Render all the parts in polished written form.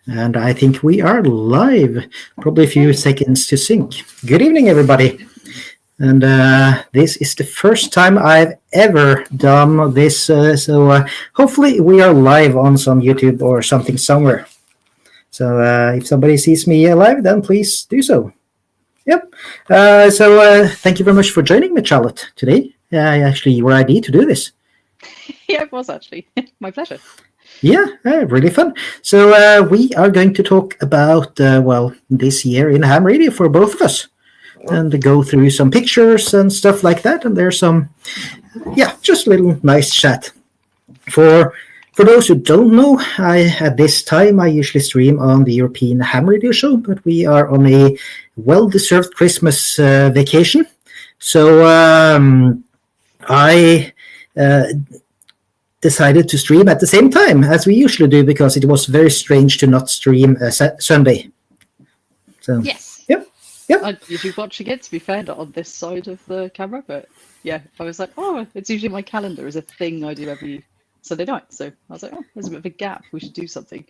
And I think we are live, probably a few seconds to sync. Good evening, everybody. And this is the first time I've ever done this, so hopefully we are live on some YouTube or something somewhere. So if somebody sees me live, then please do so. Yep. So thank you very much for joining me, Charlotte, today. Actually, you were ID to do this. Yeah, it was actually. My pleasure. Yeah, really fun. So we are going to talk about, this year in ham radio for both of us. And go through some pictures and stuff like that. And there's some, just a little nice chat. For those who don't know, at this time I usually stream on the European Ham Radio Show, but we are on a well-deserved Christmas vacation. So I decided to stream at the same time as we usually do because it was very strange to not stream Sunday. So yes. Yep. I usually watching it, to be fair, not on this side of the camera, but yeah, I was like, oh, it's usually my calendar is a thing I do every Sunday night. So I was like, oh, there's a bit of a gap. We should do something.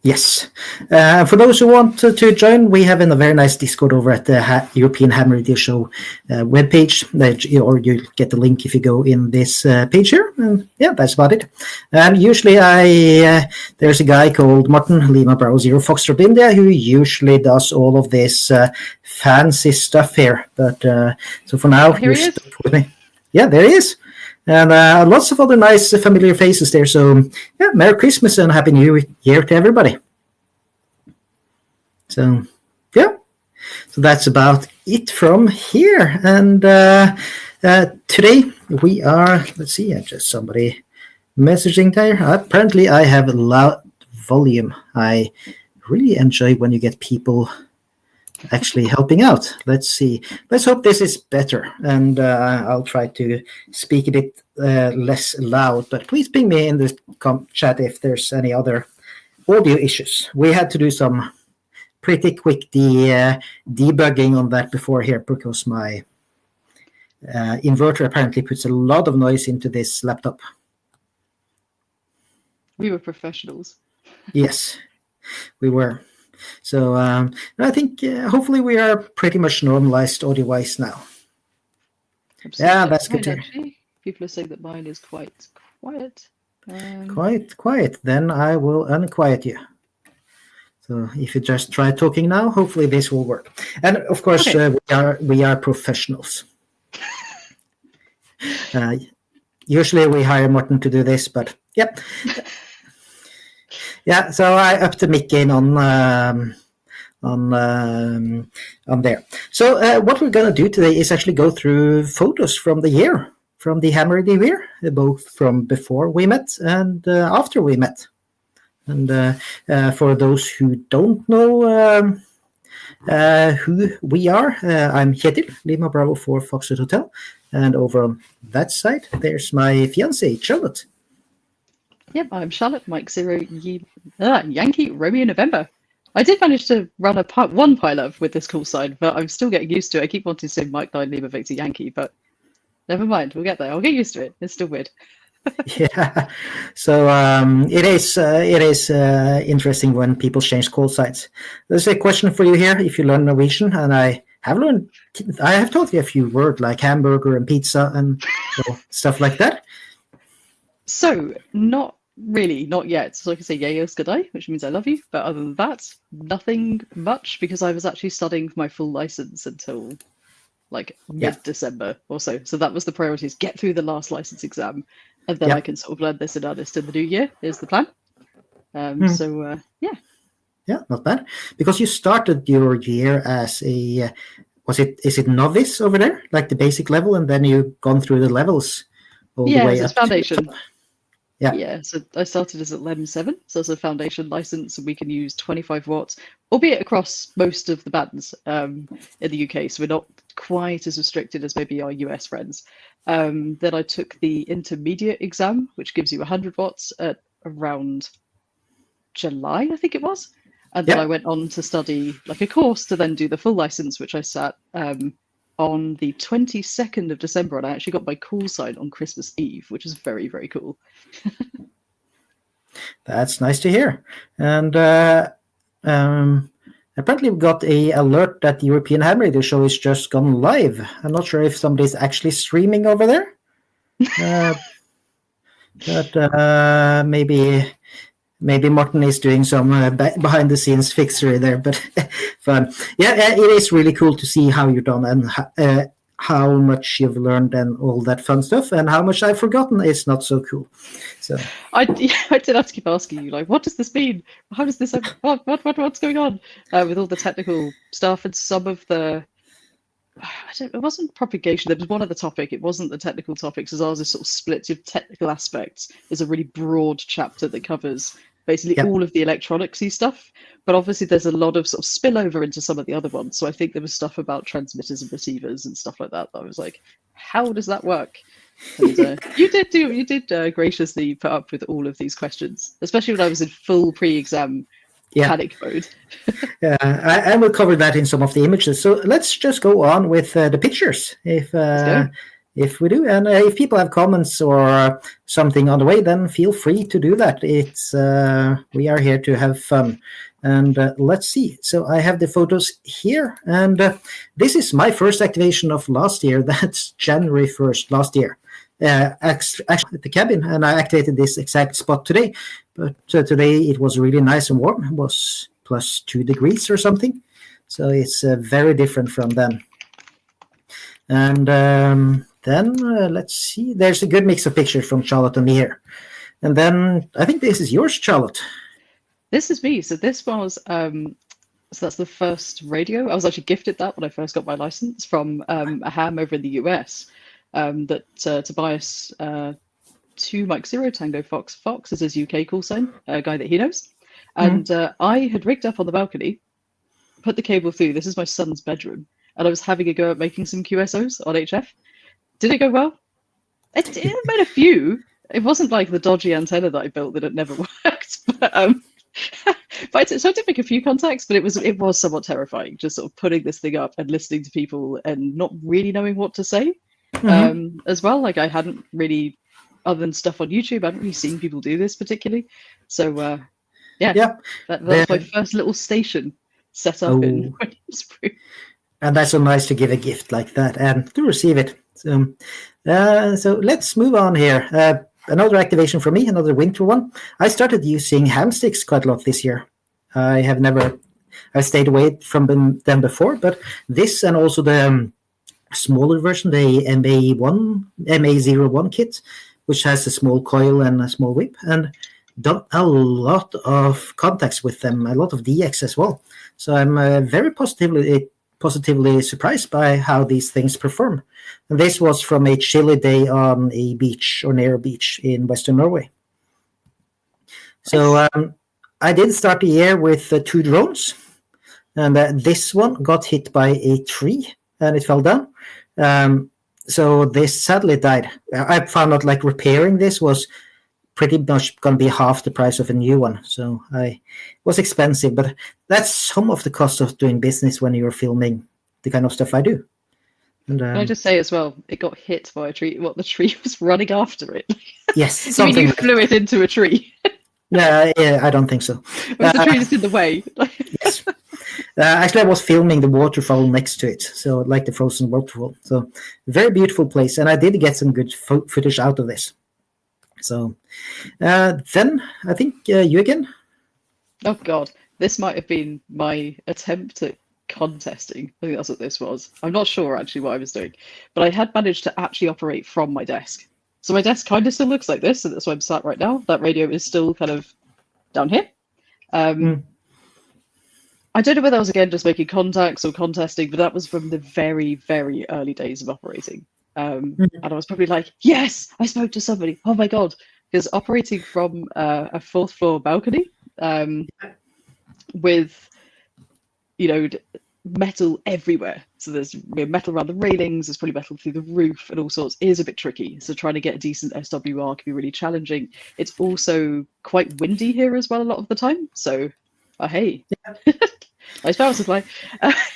Yes. For those who want to join, we have a very nice Discord over at the European Ham Radio Show webpage, or you get the link if you go in this page here. And yeah, that's about it. And usually there's a guy called Martin Lima Bravo Zero Foxtrot India who usually does all of this fancy stuff here. But so for now, Here you're he is. stuck with me. Yeah, there he is. And lots of other nice familiar faces there. So, yeah, Merry Christmas and Happy New Year to everybody. So, yeah. So that's about it from here. And today we are, let's see, just somebody messaging there. Apparently I have a loud volume. I really enjoy when you get people actually helping out. Let's see. Let's hope this is better, and I'll try to speak it less loud. But please ping me in the chat if there's any other audio issues. We had to do some pretty quick debugging on that before here because my inverter apparently puts a lot of noise into this laptop. We were professionals. Yes, we were. So I think hopefully we are pretty much normalized audio-wise now. Yeah, that's good. Actually, people are saying that mine is quite quiet. Quite quiet. Then I will unquiet you. So if you just try talking now, hopefully this will work. And of course, okay. we are professionals. Usually we hire Morten to do this, but yep. Yeah, so I upped the mic gain on there. So what we're going to do today is actually go through photos from the year, from the Ham Radio year, both from before we met and after we met. And for those who don't know who we are, I'm Kjetil, Lima Bravo 4 Foxtrot Hotel. And over on that side, there's my fiancée, Charlotte. Yep, I'm Charlotte, Mike Zero, Yankee, Romeo November. I did manage to run one pileup with this call sign, but I'm still getting used to it. I keep wanting to say Mike 9 Lima Victor Yankee, but never mind, we'll get there. I'll get used to it. It's still weird. Yeah, so it is interesting when people change call signs. There's a question for you here. If you learn Norwegian, and I have taught you a few words like hamburger and pizza and stuff like that. So not yet. So I can say yeah, good day, which means I love you. But other than that, nothing much because I was actually studying for my full license until like mid-December or so. So that was the priority: is get through the last license exam, and then I can sort of learn this and earnest in the new year. Is the plan. So yeah, not bad. Because you started your year as a is it novice over there, like the basic level, and then you've gone through the levels all the way up it's foundation. Yeah. So I started as at LEM 7, so it's a foundation license, and we can use 25 watts, albeit across most of the bands in the UK. So we're not quite as restricted as maybe our US friends. Then I took the intermediate exam, which gives you 100 watts at around July, I think it was. And then I went on to study like a course to then do the full license, which I sat on the 22nd of December, and I actually got my call sign on Christmas Eve, which is very, very cool. That's nice to hear. And Apparently, we got a alert that the European Ham Radio Show is just gone live. I'm not sure if somebody's actually streaming over there, but maybe Martin is doing some behind the scenes fixery there. But fun, yeah, it is really cool to see how you're done and how much you've learned and all that fun stuff, and how much I've forgotten is not so cool. So I did have to keep asking you, like, what does this mean? How does this? What's going on with all the technical stuff and some of the? It wasn't propagation. There was one other topic. It wasn't the technical topics, as ours is sort of split. Your technical aspects is a really broad chapter that covers basically all of the electronicsy stuff. But obviously, there's a lot of sort of spillover into some of the other ones. So I think there was stuff about transmitters and receivers and stuff like that. I was like, how does that work? And, you did graciously put up with all of these questions, especially when I was in full pre-exam panic mode. I will cover that in some of the images. So let's just go on with the pictures, if we do. And if people have comments or something on the way, then feel free to do that. It's we are here to have fun. And let's see. So I have the photos here, and this is my first activation of last year. That's January 1st last year. Actually at the cabin, and I activated this exact spot today. But today it was really nice and warm. It was plus 2 degrees or something. So it's very different from then. And then let's see. There's a good mix of pictures from Charlotte and me here. And then I think this is yours, Charlotte. This is me. So this was so that's the first radio. I was actually gifted that when I first got my license from a ham over in the US. That Tobias 2 Mike 0 Tango Fox is his UK call sign, a guy that he knows. And I had rigged up on the balcony, put the cable through. This is my son's bedroom, and I was having a go at making some QSOs on HF. Did it go well? It made a few. It wasn't like the dodgy antenna that I built that had never worked, but so I did make a few contacts, but it was somewhat terrifying, just sort of putting this thing up and listening to people and not really knowing what to say. As well, like I hadn't really, other than stuff on YouTube, I hadn't really seen people do this particularly. So that was my first little station set up in Spring. And that's so nice to give a gift like that and to receive it. So let's move on here. Another activation for me, another winter one. I started using ham sticks quite a lot this year. I stayed away from them before, but this and also the smaller version, the M0YRN kit, which has a small coil and a small whip, and done a lot of contacts with them, a lot of DX as well. So I'm very positively surprised by how these things perform. And this was from a chilly day on a beach or near a beach in Western Norway. So I did start the year with 2 drones, and this one got hit by a tree and it fell down. So this sadly died. I found out like repairing this was pretty much going to be half the price of a new one. So it was expensive, but that's some of the cost of doing business when you're filming the kind of stuff I do. And, Can I just say as well, it got hit by a tree. The tree was running after it. Yes, something. You flew it into a tree? Yeah, I don't think so. Was the tree just in the way? Yes. Actually, I was filming the waterfall next to it, so like the frozen waterfall. So very beautiful place, and I did get some good footage out of this. So then I think you again. Oh God, this might have been my attempt at contesting. I think that's what this was. I'm not sure actually what I was doing, but I had managed to actually operate from my desk. So my desk kind of still looks like this, and that's where I'm sat right now. That radio is still kind of down here. I don't know whether I was again just making contacts or contesting, but that was from the very, very early days of operating. And I was probably like, yes, I spoke to somebody. Oh my God. Because operating from a 4th floor balcony with, metal everywhere. So there's metal around the railings, there's probably metal through the roof and all sorts, is a bit tricky. So trying to get a decent SWR can be really challenging. It's also quite windy here as well a lot of the time. So, hey. Yeah. Nice power supply.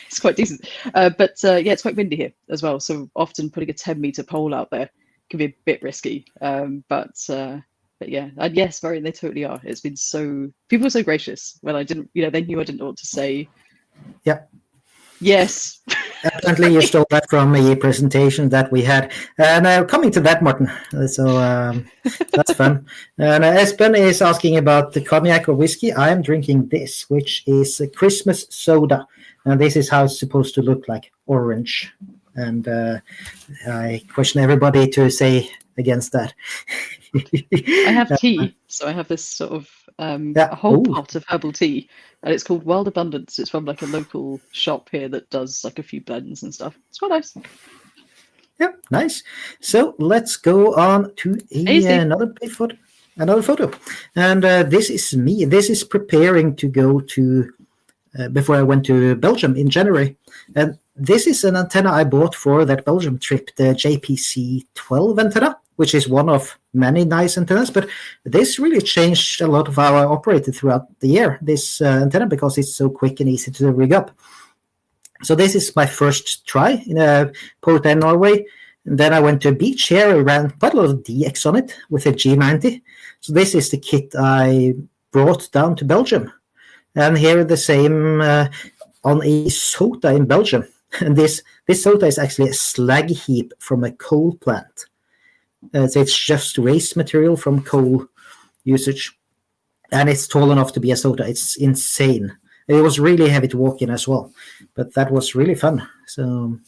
It's quite decent. But it's quite windy here as well. So often putting a 10-meter pole out there can be a bit risky. But But yeah, and yes, very, they totally are. It's been so, people were so gracious when I didn't, they knew I didn't know what to say. Yeah. Yes. Apparently, you stole that from a presentation that we had. And coming to that, Martin. That's fun. And Espen is asking about the cognac or whiskey. I am drinking this, which is a Christmas soda. And this is how it's supposed to look like, orange. And I question everybody to say against that. I have tea, so I have this sort of Yeah. a whole Ooh. pot of herbal tea, and it's called Wild Abundance. It's from like a local shop here that does like a few blends and stuff. It's quite nice. Yeah, nice. So let's go on to another photo. And this is me. This is preparing to go to, before I went to Belgium in January. And this is an antenna I bought for that Belgium trip, the JPC 12 antenna, which is one of many nice antennas. But this really changed a lot of how I operated throughout the year, this antenna, because it's so quick and easy to rig up. So this is my first try in Porta in Norway. And then I went to a beach here. I ran quite a lot of DX on it with a G90. So this is the kit I brought down to Belgium. And here the same on a SOTA in Belgium. And this SOTA is actually a slag heap from a coal plant. So it's just waste material from coal usage. And it's tall enough to be a SOTA. It's insane. It was really heavy to walk in as well. But that was really fun. So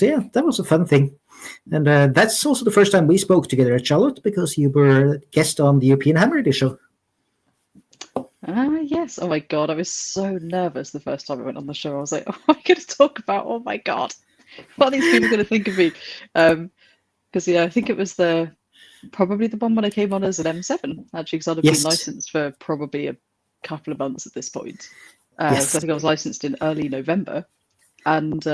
yeah, that was a fun thing. And that's also the first time we spoke together at Charlotte, because you were a guest on the European Ham Radio show. Yes. Oh my God, I was so nervous the first time I went on the show. I was like, oh, I'm going to talk about, oh my God, what are these people going to think of me? Because I think it was probably the one when I came on as an M7, actually, because I'd have been licensed for probably a couple of months at this point. So I think I was licensed in early November, and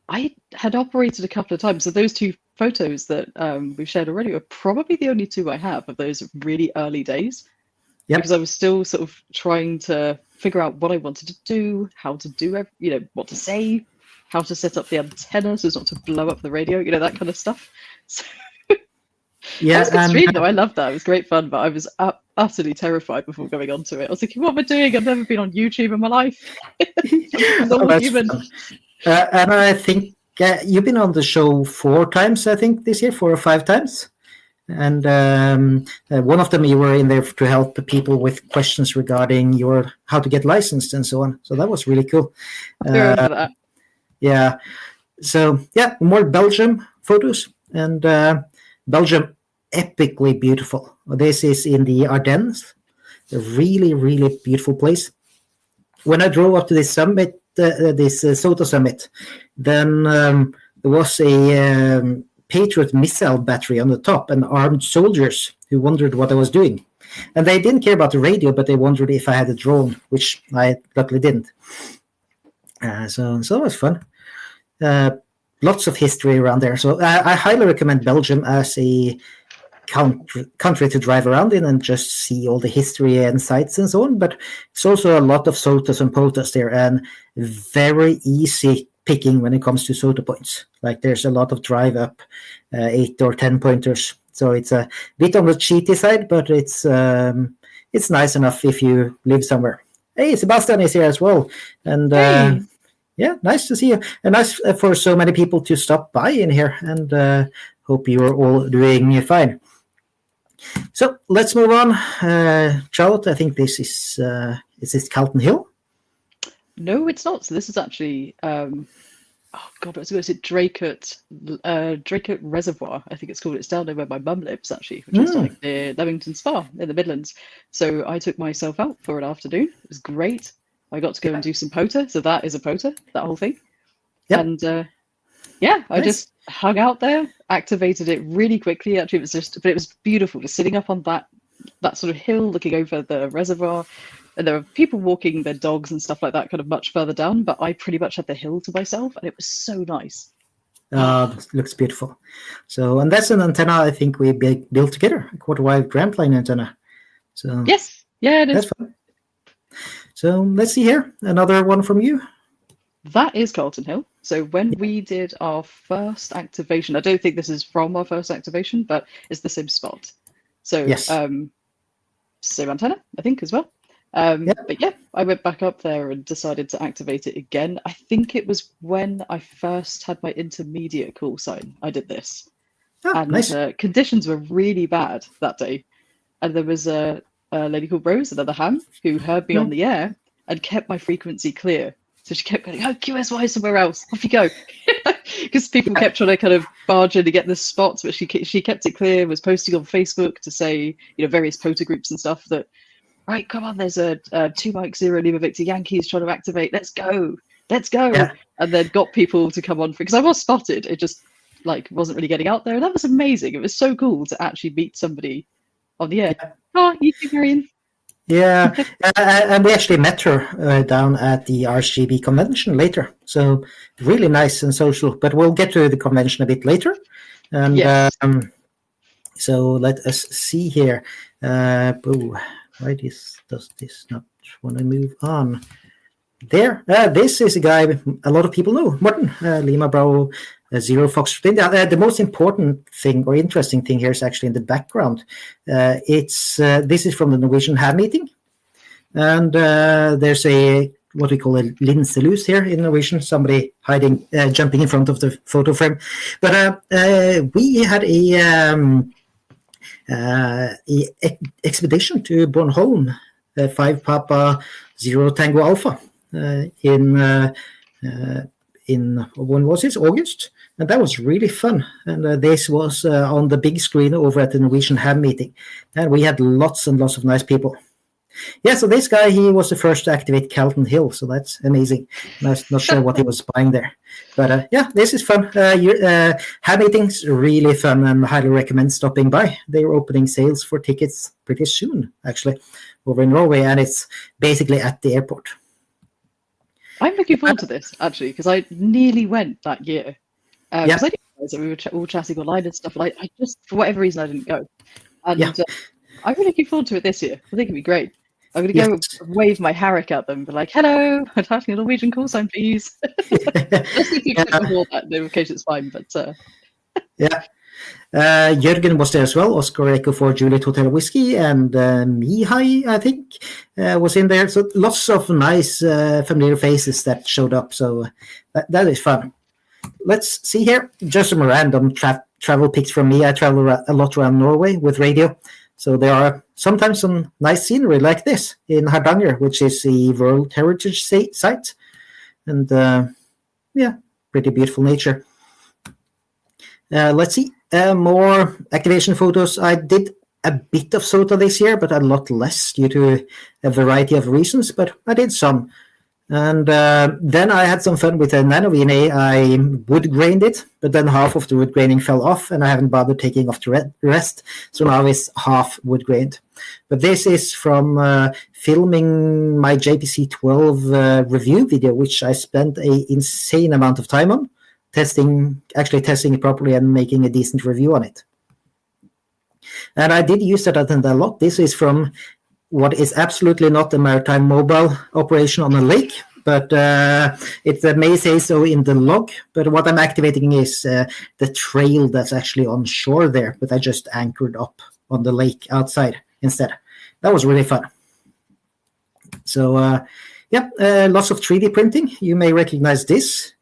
I had operated a couple of times. So those two photos that we've shared already are probably the only two I have of those really early days. Yep. Because I was still sort of trying to figure out what I wanted to do, how to do, what to say, how to set up the antenna so as not to blow up the radio, that kind of stuff. So yeah, it was a good stream, though. I loved that. It was great fun, but I was utterly terrified before going onto it. I was thinking, what am I doing? I've never been on YouTube in my life. I'm a normal human. And I think you've been on the show 4 times, I think, this year, 4 or 5 times. And one of them you were in there to help the people with questions regarding how to get licensed and so on. So that was really cool. I remember that. Yeah. So yeah, more Belgium photos, and Belgium epically beautiful. This is in the Ardennes, a really, really beautiful place. When I drove up to this summit, this SOTA summit, then there was a Patriot missile battery on the top and armed soldiers who wondered what I was doing. And they didn't care about the radio, but they wondered if I had a drone, which I luckily didn't. So it was fun. Lots of history around there. So I highly recommend Belgium as a country to drive around in and just see all the history and sites and so on. But it's also a lot of SOTAs and POTAs there, and very easy picking when it comes to SOTA points. Like there's a lot of drive up 8 or 10 pointers. So it's a bit on the cheaty side, but it's nice enough if you live somewhere. Hey, Sebastian is here as well. And hey. Yeah, nice to see you. And nice for so many people to stop by in here, and hope you're all doing fine. So let's move on. Charlotte, I think this is Calton Hill? No, it's not. So this is actually, oh God, what's it? Draycote Reservoir, I think it's called. It's down there where my mum lives, actually, which is like near Leamington Spa in the Midlands. So I took myself out for an afternoon. It was great. I got to go and do some POTA. So that is a POTA, that whole thing. Yep. And I just hung out there, activated it really quickly. Actually, but it was beautiful, just sitting up on that sort of hill, looking over the reservoir. And there were people walking their dogs and stuff like that, kind of much further down. But I pretty much had the hill to myself, and it was so nice. It looks beautiful. So, and that's an antenna I think we built together, a quarter wave grand line antenna. So yes, yeah, it is. That's fun. So let's see here, another one from you. That is Carlton Hill. So when we did our first activation, I don't think this is from our first activation, but it's the same spot. So Yes. same antenna, I think, as well. But yeah, I went back up there and decided to activate it again. I think it was when I first had my intermediate call sign. I did this, and Nice. conditions were really bad that day. And there was a lady called Rose, another ham, who heard me on the air and kept my frequency clear. So she kept going, "Oh, QSY somewhere else. Off you go," because people kept trying to kind of barge in to get the spots, but she kept it clear. Was posting on Facebook to say, various POTA groups and stuff that, right, come on, there's a 2 Mike 0 Lima Victor Yankees trying to activate. Let's go. Yeah. And then got people to come on because I was spotted. It just wasn't really getting out there. And that was amazing. It was so cool to actually meet somebody on the air. Oh, you too, Marion. Yeah, and we actually met her down at the RSGB convention later. So really nice and social. But we'll get to the convention a bit later. And Yes. so let us see here. Why does this not want to move on? There, this is a guy a lot of people know, Morten, Lima Bravo Zero Fox. The most important thing or interesting thing here is actually in the background. This is from the Norwegian Ham meeting, and there's what we call a linselus here in Norwegian, somebody hiding, jumping in front of the photo frame. But we had a expedition to Bornholm, 5 Papa 0 Tango Alpha. In when was it? August, and that was really fun. And this was on the big screen over at the Norwegian Ham meeting, and we had lots and lots of nice people. Yeah, so this guy, he was the first to activate Calton Hill, so that's amazing. I'm not sure what he was buying there, but yeah, this is fun. Ham meetings really fun, and highly recommend stopping by. They're opening sales for tickets pretty soon, actually, over in Norway, and it's basically at the airport. I'm looking forward to this, actually, because I nearly went that year. Because I didn't realize that we were all chatting online and stuff. I just, for whatever reason, I didn't go. And I'm really looking forward to it this year. I think it'll be great. I'm going to go wave my Harrick at them and be like, "Hello, I'm having a Norwegian call sign, please." Just if you click before that, in case it's fine. But yeah. Jørgen was there as well, Oscar Echo 4 Juliet Hotel Whiskey, and Mihai, I think, was in there. So lots of nice familiar faces that showed up. So that is fun. Let's see here. Just some random travel pics from me. I travel a lot around Norway with radio. So there are sometimes some nice scenery like this in Hardanger, which is the World Heritage Site. And pretty beautiful nature. Let's see. More activation photos. I did a bit of SOTA this year, but a lot less due to a variety of reasons, but I did some. And then I had some fun with a nano VNA. I wood grained it, but then half of the wood graining fell off, and I haven't bothered taking off the rest. So now it's half wood grained. But this is from filming my JPC 12 review video, which I spent an insane amount of time on. Testing it properly and making a decent review on it. And I did use that a lot. This is from what is absolutely not a maritime mobile operation on a lake, but it may say so in the log. But what I'm activating is the trail that's actually on shore there, but I just anchored up on the lake outside instead. That was really fun. So lots of 3D printing. You may recognize this.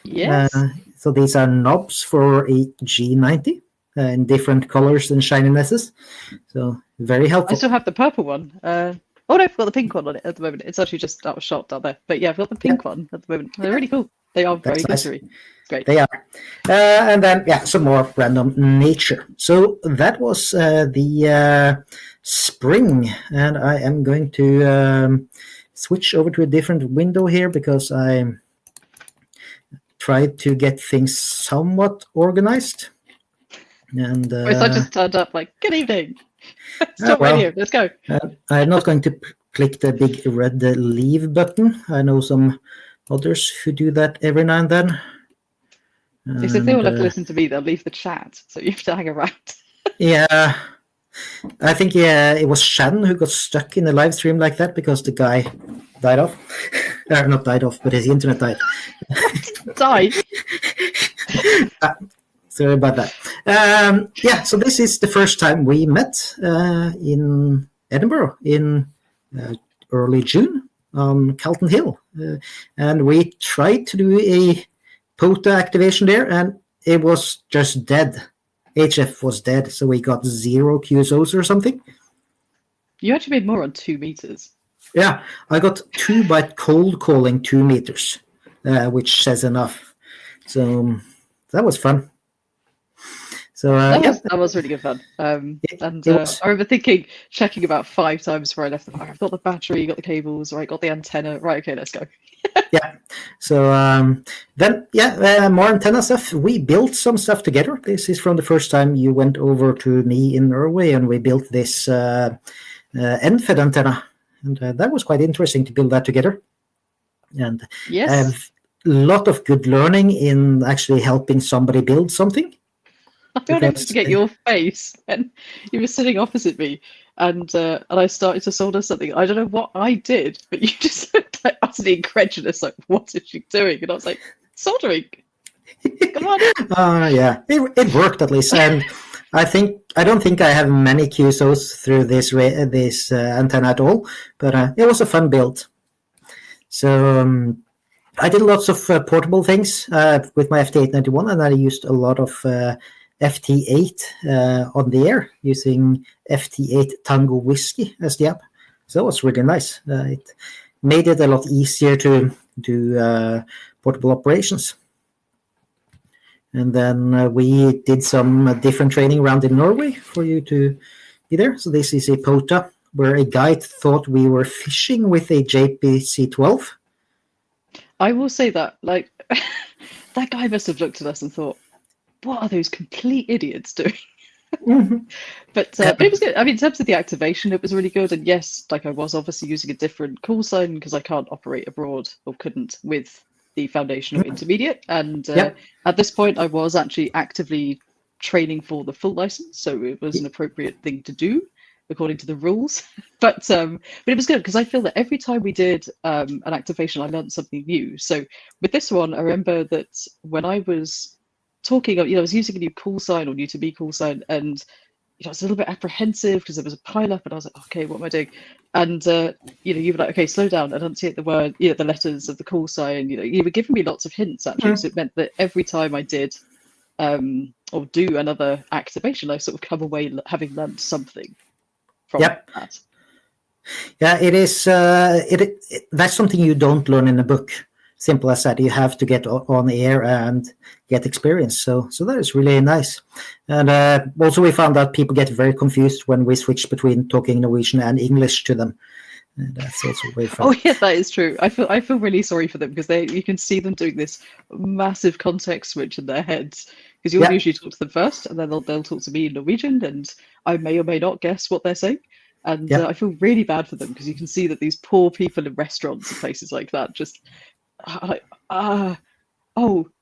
Yes. So these are knobs for a G90 in different colors and shininesses. So very helpful. I still have the purple one. No, I've got the pink one on it at the moment. It's actually just out of shot down there. But yeah, I've got the pink one at the moment. They're really cool. They are very glittery. It's great. They are. And then, some more random nature. So that was the spring. And I am going to switch over to a different window here because I'm tried to get things somewhat organized. And I just turned up like, "Good evening. Stop right here. Let's go." I'm not going to click the big red leave button. I know some others who do that every now and then. Because if they all have to listen to me, they'll leave the chat. So you have to hang around. Yeah. I think it was Shannon who got stuck in the live stream like that because the guy died off. Not died off, but his internet died. Die. Sorry about that. Yeah, so this is the first time we met in Edinburgh in early June on Calton Hill. And we tried to do a POTA activation there, and it was just dead. HF was dead, so we got 0 QSOs or something. You actually made more on 2 meters. Yeah, I got 2 by cold calling 2 meters, which says enough. So that was fun. So that was really good fun. I remember checking about 5 times before I left the fire. I've got the battery, got the cables, right, got the antenna. Right, okay, let's go. Yeah. So then, more antenna stuff. We built some stuff together. This is from the first time you went over to me in Norway, and we built this end-fed antenna. And that was quite interesting to build that together. And yes, a lot of good learning in actually helping somebody build something. I'll never forget your face when you were sitting opposite me, and I started to solder something. I don't know what I did, but you just looked like utterly incredulous. Like, what is she doing? And I was like, soldering. Come on. Yeah, it worked at least, and I don't think I have many QSOs through this antenna at all, but it was a fun build. So I did lots of portable things with my FT891, and I used a lot of FT8 on the air using FT8 Tango Whiskey as the app. So that was really nice. It made it a lot easier to do portable operations. And then we did some different training around in Norway for you to be there. So this is a POTA where a guide thought we were fishing with a JPC-12. I will say that, like, that guy must have looked at us and thought, what are those complete idiots doing? Mm-hmm. But it was good. I mean, in terms of the activation, it was really good. And yes, like I was obviously using a different call sign because I can't operate abroad, or couldn't, with the foundation or intermediate. And at this point, I was actually actively training for the full license, so it was an appropriate thing to do according to the rules. But it was good because I feel that every time we did an activation, I learned something new. So with this one, I remember that when I was talking, I was using a new call sign or new to me call sign, and I was a little bit apprehensive because there was a pile up, and I was like, okay, what am I doing? And you were like, okay, slow down, enunciate the word, the letters of the call sign. You were giving me lots of hints actually, so it meant that every time I did or do another activation, I sort of come away having learned something from that. Yeah, it is. That's something you don't learn in a book. Simple as that. You have to get on air and get experience. So that is really nice. And also we found out people get very confused when we switch between talking Norwegian and English to them. And that's also very fun. Oh yeah, that is true. I feel really sorry for them because you can see them doing this massive context switch in their heads, because you'll usually talk to them first, and then they'll talk to me in Norwegian, and I may or may not guess what they're saying. And I feel really bad for them because you can see that these poor people in restaurants and places like that just oh,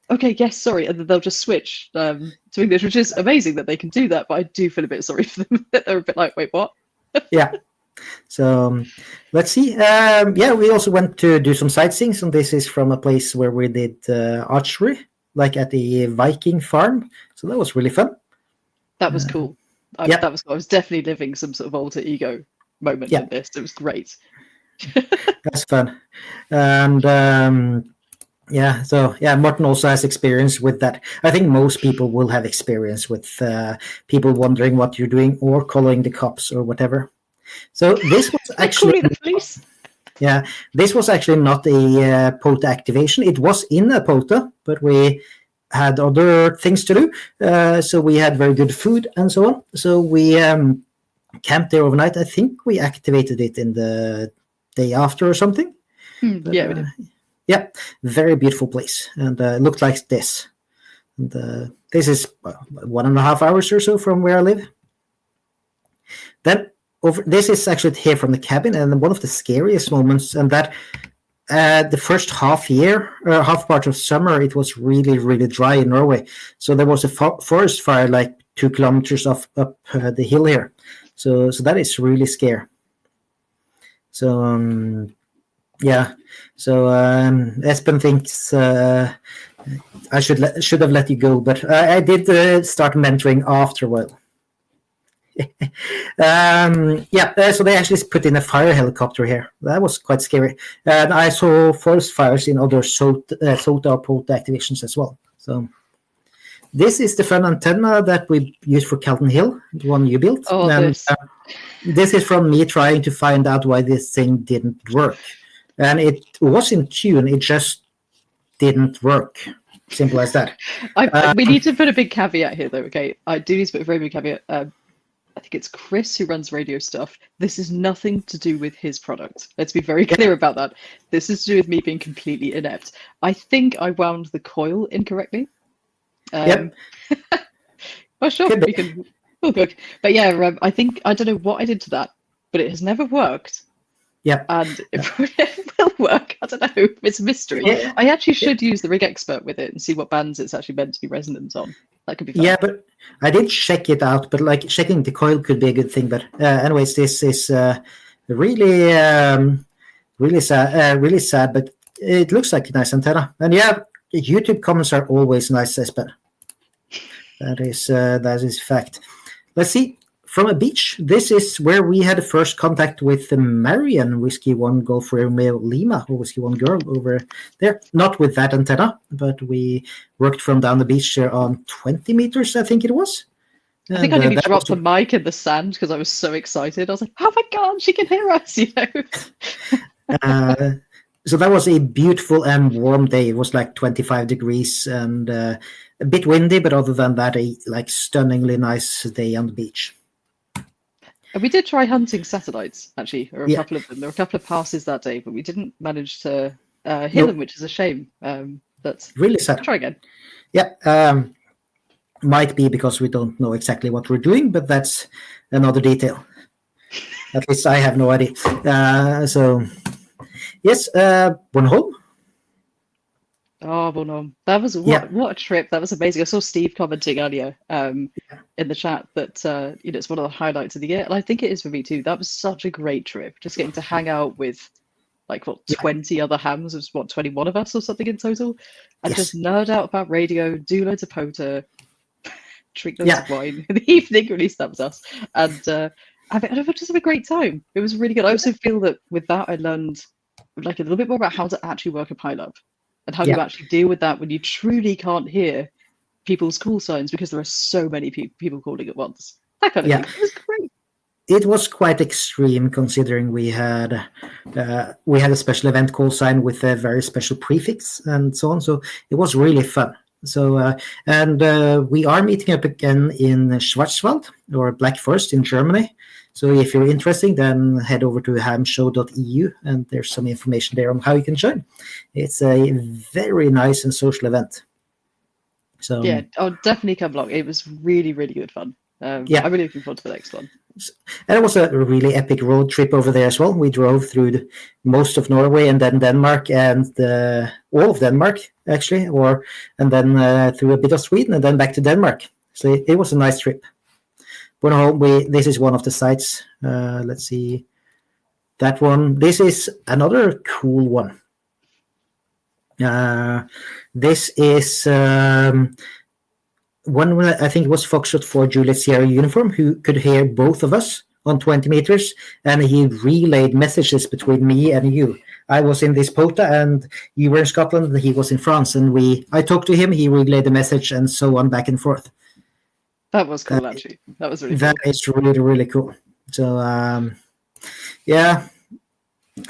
okay, yes, sorry, and then they'll just switch to English, which is amazing that they can do that, but I do feel a bit sorry for them that they're a bit like, wait, what? Yeah. So let's see. We also went to do some sightseeing, and this is from a place where we did archery, like at the Viking farm. So that was really fun. That was cool. That was cool. I was definitely living some sort of alter ego moment in this. It was great. That's fun. And Morten also has experience with that. I think most people will have experience with people wondering what you're doing or calling the cops or whatever. So this was actually the police. Yeah, this was actually not a POTA activation. It was in a POTA, but we had other things to do. So we had very good food and so on. So we camped there overnight. I think we activated it in the day after or something. We did. Yeah, very beautiful place, and it looked like this. And this is 1.5 hours or so from where I live. Then this is actually here from the cabin, and one of the scariest moments, and that the first half part of summer, it was really, really dry in Norway. So there was a forest fire like 2 kilometers up the hill here. So that is really scary. So So Espen thinks I should have let you go, but I did start mentoring after a while. So they actually put in a fire helicopter here. That was quite scary. And I saw forest fires in other SOTA port activations as well. So this is the fun antenna that we used for Calton Hill, the one you built. Oh, and this is from me trying to find out why this thing didn't work. And it was in tune, it just didn't work. Simple as that. We need to put a big caveat here, though, okay? I do need to put a very big caveat. I think it's Chris who runs radio stuff. This is nothing to do with his product. Let's be very clear about that. This is to do with me being completely inept. I think I wound the coil incorrectly. Yep. Oh, sure, we can. Oh, good. But yeah, I think I don't know what I did to that, but it has never worked. Yep. And it will work. I don't know. It's a mystery. Yeah. I actually should use the rig expert with it and see what bands it's actually meant to be resonant on. That could be fun. Yeah, but I did check it out. But like checking the coil could be a good thing. But anyways, this is really sad. But it looks like a nice antenna. And yeah, YouTube comments are always nice, Espen. That is fact. Let's see. From a beach, this is where we had the first contact with the M0YRN Whiskey 1 Golf Romeo Lima, or Whiskey 1 Girl over there. Not with that antenna, but we worked from down the beach there on 20 meters, I think it was. I think I nearly dropped the mic in the sand because I was so excited. I was like, oh my God, she can hear us, you know. So that was a beautiful and warm day. It was like 25 degrees and a bit windy, but other than that, a like stunningly nice day on the beach. And we did try hunting satellites, actually, or a couple of them. There were a couple of passes that day, but we didn't manage to hit them, which is a shame. That's really sad. Try again. Yeah, might be because we don't know exactly what we're doing, but that's another detail. At least I have no idea. So, yes, Bornholm. Oh, Bornholm. That was what a trip. That was amazing. I saw Steve commenting earlier in the chat that it's one of the highlights of the year. And I think it is for me too. That was such a great trip. Just getting to hang out with 20 other hams. There's 21 of us or something in total. And just nerd out about radio, do loads of POTA, drink loads of wine in the evening, at least that was us. And I just have a great time. It was really good. I also feel that with that I learned a little bit more about how to actually work a pileup. And how you actually deal with that when you truly can't hear people's call signs because there are so many people calling at once. That kind of thing. It was great. It was quite extreme considering we had a special event call sign with a very special prefix and so on. So it was really fun. So we are meeting up again in Schwarzwald or Black Forest in Germany. So if you're interested, then head over to hamshow.eu and there's some information there on how you can join. It's a very nice and social event. So yeah, I'll definitely come along. It was really, really good fun. I'm really looking forward to the next one. And it was a really epic road trip over there as well. We drove through most of Norway and then Denmark and all of Denmark, actually, and then through a bit of Sweden and then back to Denmark. So it was a nice trip. Bornholm, this is one of the sites. Let's see. That one. This is another cool one. This is one, I think it was Foxtrot 4 Juliet Sierra uniform, who could hear both of us on 20 meters, and he relayed messages between me and you. I was in this POTA, and you were in Scotland, and he was in France, and I talked to him, he relayed the message, and so on, back and forth. That was cool, actually. That was really cool. That is really, really cool. So, I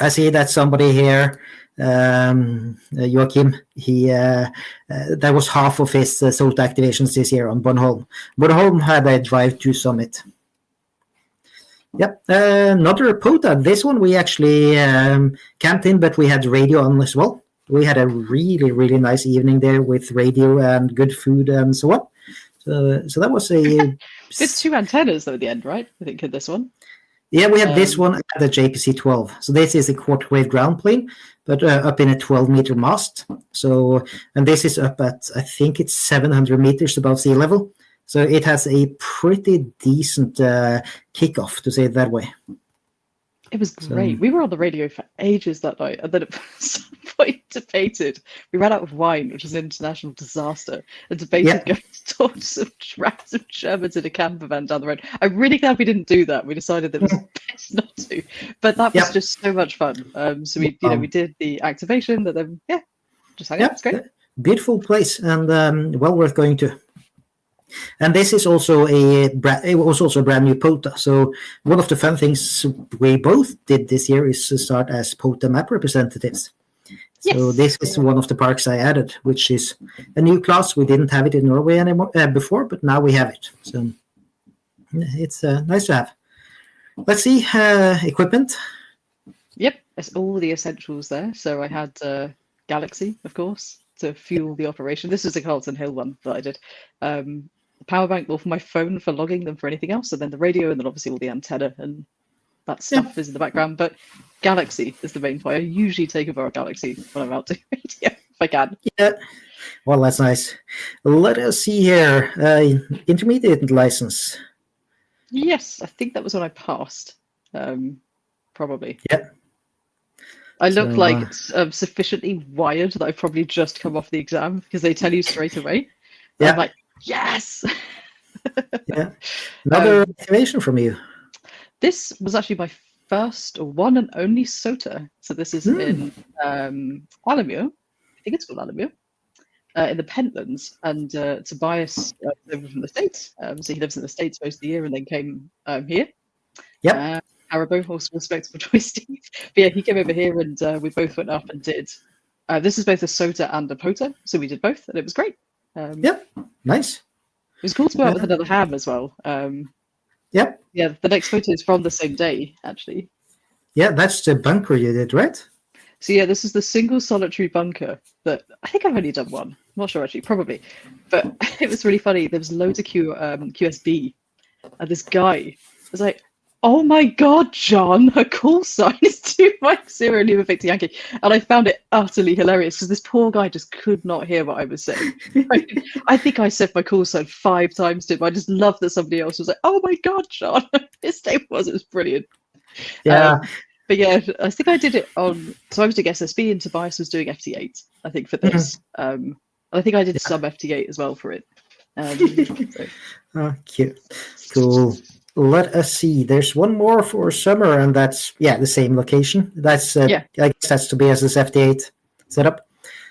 see that somebody here, Joachim, that was half of his SOTA activations this year on Bornholm. Bornholm had a drive to summit. Yep, another POTA. This one we actually camped in, but we had radio on as well. We had a really, really nice evening there with radio and good food and so on. So that was a... It's 2 antennas, though, at the end, right? I think in this one. Yeah, we have this one at the JPC-12. So this is a quarter-wave ground plane, but up in a 12-meter mast. So, and this is up at, I think it's 700 meters above sea level. So it has a pretty decent kickoff, to say it that way. It was great. We were on the radio for ages that night, and then at some point debated. We ran out of wine, which was an international disaster, and debated going to talk to some random Germans in a camper van down the road. I'm really glad we didn't do that. We decided that it was best not to, but that was just so much fun. So we, we did the activation, but then just hang out. It's great. Beautiful place and well worth going to. And this is also it was also a brand new POTA. So one of the fun things we both did this year is to start as POTA map representatives. So this is one of the parks I added, which is a new class. We didn't have it in Norway anymore before, but now we have it. So it's nice to have. Let's see, equipment. Yep, it's all the essentials there. So I had Galaxy, of course, to fuel the operation. This is a Carlton Hill one that I did. The power bank for my phone for logging them for anything else, and then the radio, and then obviously all the antenna and that stuff is in the background. But Galaxy is the main point. I usually take over a Galaxy when I'm out doing radio if I can. Yeah, well, that's nice. Let us see here. Intermediate license. Yes, I think that was when I passed. Probably. Yeah. I look like sufficiently wired that I've probably just come off the exam because they tell you straight away. Yeah. I'm like, yes. Yeah. Another activation from you. This was actually my first one and only SOTA. So this is in Alamure. I think it's called Alamure. In the Pentlands, and Tobias over from the States. So he lives in the States most of the year and then came here. Yeah. Haribo, also respectable choice, Steve. But yeah, he came over here and we both went up and did. This is both a SOTA and a POTA, so we did both, and it was great. Nice. It was cool to go out with another ham as well. Yeah, the next photo is from the same day, actually. Yeah, that's the bunker you did, right? So yeah, this is the single solitary bunker that I think I've only done one. I'm not sure actually, probably. But it was really funny. There was loads of QSB, and this guy was like, "Oh my God, John, her call sign is 250 Lima Victor Yankee." And I found it utterly hilarious because this poor guy just could not hear what I was saying. I think I said my call sign 5 times to him. I just love that somebody else was like, "Oh my God, John." His name was. It was brilliant. Yeah. But yeah, I think I did it on. So I was doing SSB and Tobias was doing FT8, I think, for this. I think I did some FT8 as well for it. So. Cute. Cool. Let us see. There's one more for summer, and that's the same location. That's I guess that's Tobias's FT8 setup.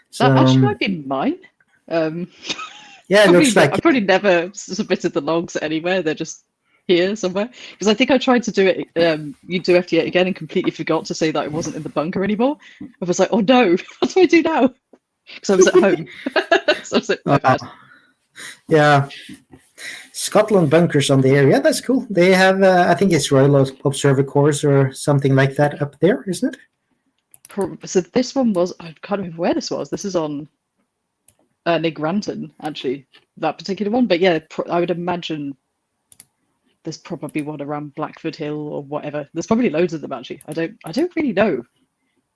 So, that actually might be mine. It looks like I probably never submitted the logs anywhere. They're just here somewhere. Because I think I tried to do it. You do FT8 again and completely forgot to say that it wasn't in the bunker anymore. I was like, oh no, what do I do now? Because I was at home. So I was like, my bad. Yeah. Scotland bunkers on the area. That's cool. They have, I think it's Royal Observer Corps or something like that up there, isn't it? So this one was, I can't remember where this was. This is on near Granton, actually, that particular one. But yeah, I would imagine there's probably one around Blackford Hill or whatever. There's probably loads of them, actually. I don't really know.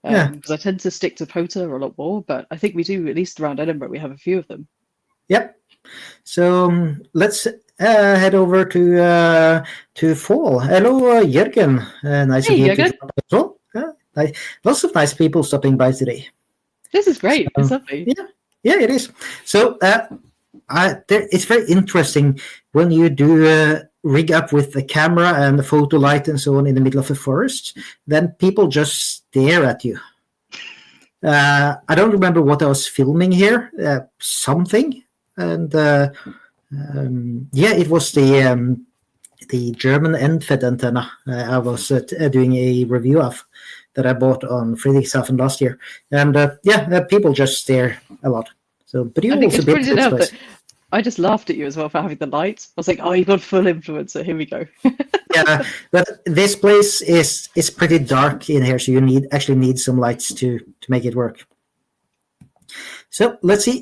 Because I tend to stick to POTA a lot more, but I think we do, at least around Edinburgh, we have a few of them. Yep. So let's head over to fall. Hello, Jürgen. Nice to meet you as well. Lots of nice people stopping by today. This is great. It's lovely. Yeah, it is. So it's very interesting when you do rig up with the camera and the photo light and so on in the middle of the forest. Then people just stare at you. I don't remember what I was filming here. Something. And it was the German end-fed antenna I was doing a review of that I bought on Friedrichshafen last year. And people just stare a lot. So, but you also built this place. I just laughed at you as well for having the lights. I was like, oh, you've got full influencer. Here we go. Yeah, but this place is pretty dark in here, so you actually need some lights to make it work. So let's see.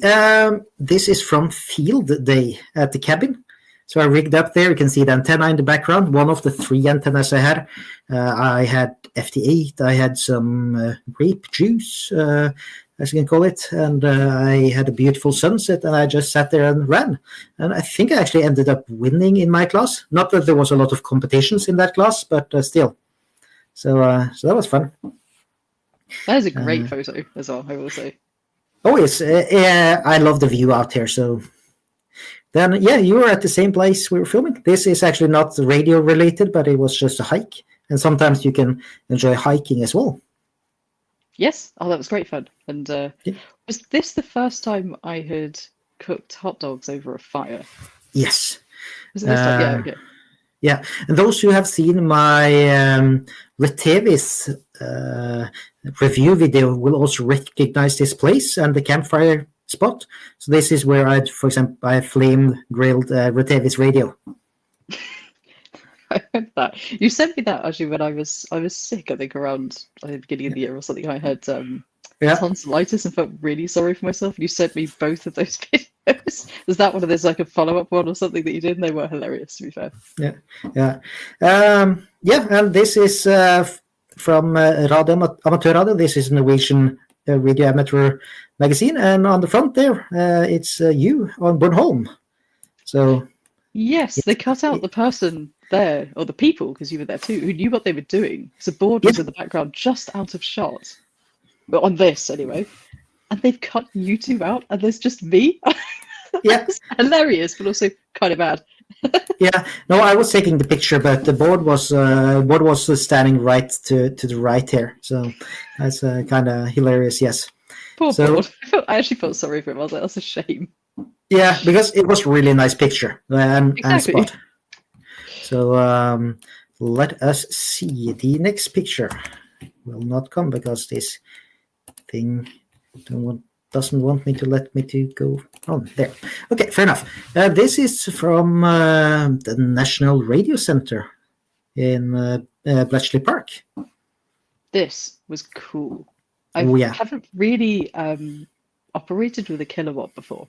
This is from field day at the cabin. So I rigged up there. You can see the antenna in the background. One of the 3 antennas I had. I had FT8. I had some grape juice, as you can call it. And I had a beautiful sunset. And I just sat there and ran. And I think I actually ended up winning in my class. Not that there was a lot of competitions in that class, but still. So that was fun. That is a great photo as well, I will say. Oh, yes. I love the view out here. So then, yeah, you were at the same place we were filming. This is actually not radio related, but it was just a hike. And sometimes you can enjoy hiking as well. Yes. Oh, that was great fun. And was this the first time I had cooked hot dogs over a fire? Yes. Was it this time? Yeah, okay. Yeah, and those who have seen my Retevis review video will also recognize this place and the campfire spot. So this is where for example, I flame grilled Retevis radio. I heard that. You sent me that actually when I was sick, I think around the beginning of the year or something. I had tonsillitis and felt really sorry for myself. And you sent me both of those videos. Was that one of those like a follow-up one or something that you did? And they were hilarious, to be fair. Yeah. And this is from Radio Amatørradio. This is Norwegian radio amateur magazine, and on the front there, it's you on Bornholm. So yes, they cut out the person there, or the people, because you were there too, who knew what they were doing. So the board was in the background, just out of shot. But on this, anyway. And they've cut you two out, and there's just me. Yeah. Hilarious, but also kind of bad. Yeah. No, I was taking the picture, but the board was standing right to the right here. So that's kind of hilarious, yes. Poor board. I actually felt sorry for him. I was like, that's a shame. Yeah, because it was a really nice picture and spot. So let us see. The next picture will not come because this thing doesn't want me to let me to go on there. Okay, fair enough. This is from the National Radio Center in Bletchley Park. This was cool. I haven't really operated with a kilowatt before.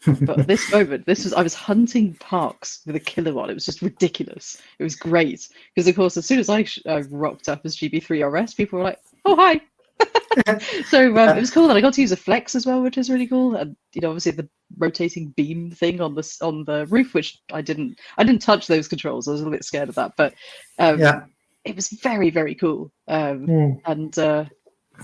But at this moment, I was hunting parks with a kilowatt. It was just ridiculous. It was great. Because, of course, as soon as I rocked up as GB3RS, people were like, oh, hi. So it was cool that I got to use a flex as well, which is really cool. And obviously the rotating beam thing on the roof, which I didn't touch those controls. I was a little bit scared of that, but it was very, very cool. And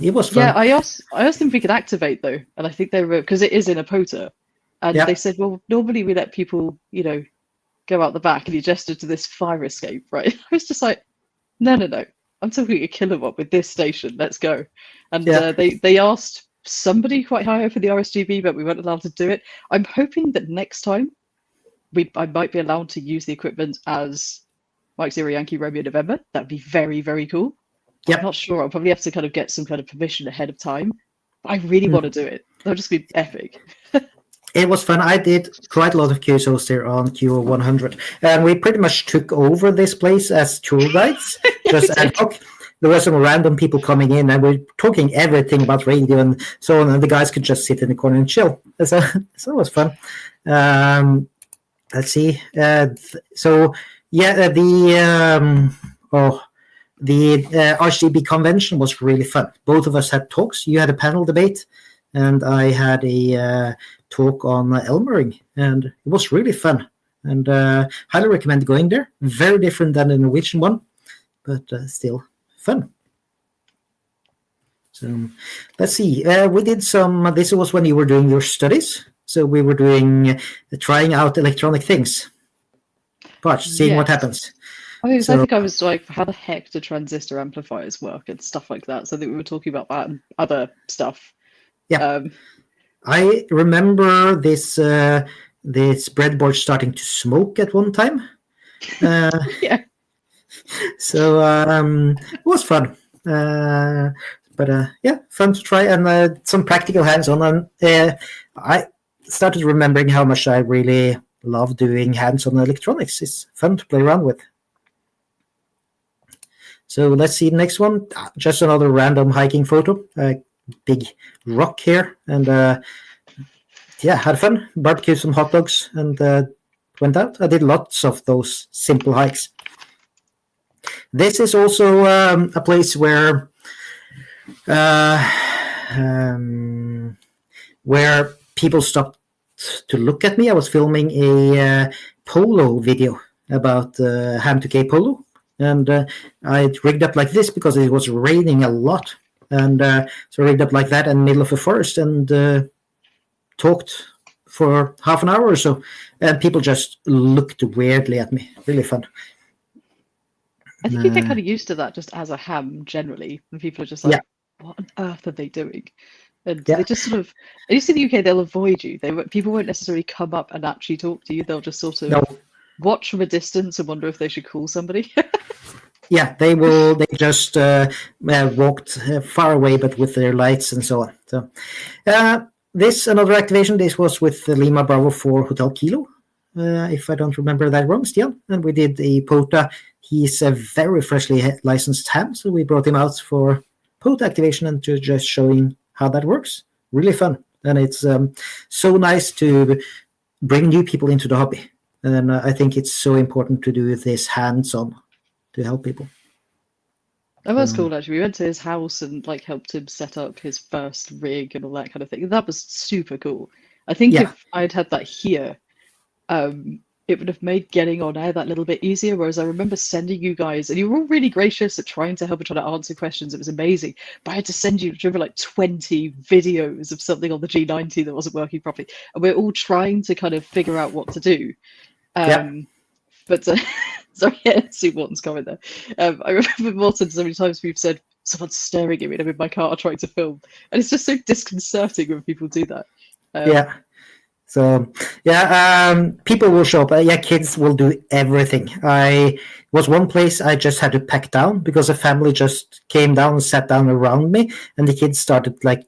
it was fun. Yeah, I asked them if we could activate though, and I think they were, because it is in a POTA, and they said, well, normally we let people go out the back, and he gestured to this fire escape, right? I was just like, no. I'm talking a kilowatt with this station. Let's go. And they asked somebody quite high up for the RSGB, but we weren't allowed to do it. I'm hoping that next time I might be allowed to use the equipment as Mike Zero Yankee Romeo November. That would be very, very cool. Yep. I'm not sure. I'll probably have to kind of get some kind of permission ahead of time. But I really want to do it. That'll just be epic. It was fun. I did quite a lot of QSOs there on QO100. And we pretty much took over this place as tour guides. Just ad hoc. There were some random people coming in, and we're talking everything about radio and so on. And the guys could just sit in the corner and chill. So it was fun. Let's see. The RGB convention was really fun. Both of us had talks. You had a panel debate, and I had a talk on M0YRN, and it was really fun. And highly recommend going there. Very different than the Norwegian one, but still fun. So let's see. We did some. This was when you were doing your studies. So we were trying out electronic things. Seeing what happens. I think I was like, how the heck do transistor amplifiers work and stuff like that? So that we were talking about that and other stuff. Yeah. I remember this breadboard starting to smoke at one time. Yeah. So it was fun. But fun to try, and some practical hands-on. And I started remembering how much I really love doing hands-on electronics. It's fun to play around with. So let's see the next one. Just another random hiking photo. Big rock here, and had fun. Barbecued some hot dogs and went out. I did lots of those simple hikes. This is also a place where people stopped to look at me. I was filming a polo video about ham to K polo, and I rigged up like this because it was raining a lot. And so I rigged up like that in the middle of a forest and talked for half an hour or so, and people just looked weirdly at me. Really fun. I think you get kind of used to that just as a ham generally, when people are just like, what on earth are they doing? And they just sort of, at least in the UK, they'll avoid you. People won't necessarily come up and actually talk to you. They'll just sort of watch from a distance and wonder if they should call somebody. Yeah, they will. They just walked far away, but with their lights and so on. So this another activation. This was with the Lima Bravo 4 Hotel Kilo, if I don't remember that wrong, still. And we did a POTA. He's a very freshly licensed ham, so we brought him out for POTA activation and to just showing how that works. Really fun, and it's so nice to bring new people into the hobby. And I think it's so important to do this hands-on to help people. That was cool, actually. We went to his house and like helped him set up his first rig and all that kind of thing. That was super cool. I think if I'd had that here, it would have made getting on air that little bit easier. Whereas I remember sending you guys, and you were all really gracious at trying to help and trying to answer questions. It was amazing. But I had to send you like 20 videos of something on the G90 that wasn't working properly. And we're all trying to kind of figure out what to do. But sorry, see Morton's comment there. I remember Morton so many times we've said, someone's staring at me and I'm in my car trying to film. And it's just so disconcerting when people do that. So people will show up. Kids will do everything. Was one place I just had to pack down because a family just came down and sat down around me, and the kids started like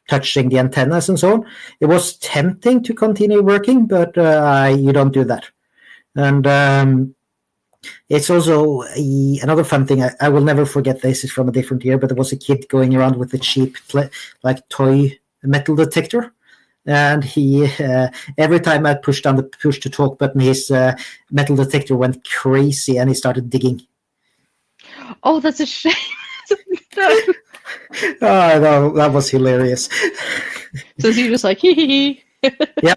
touching the antennas and so on. It was tempting to continue working, but you don't do that. And it's also another fun thing. I will never forget this. It's from a different year, but there was a kid going around with a cheap toy metal detector. And he, every time I pushed down the push to talk button, his metal detector went crazy and he started digging. Oh, that's a shame. No. Oh, no, that was hilarious. So you're just like, hee hee hee. Yeah.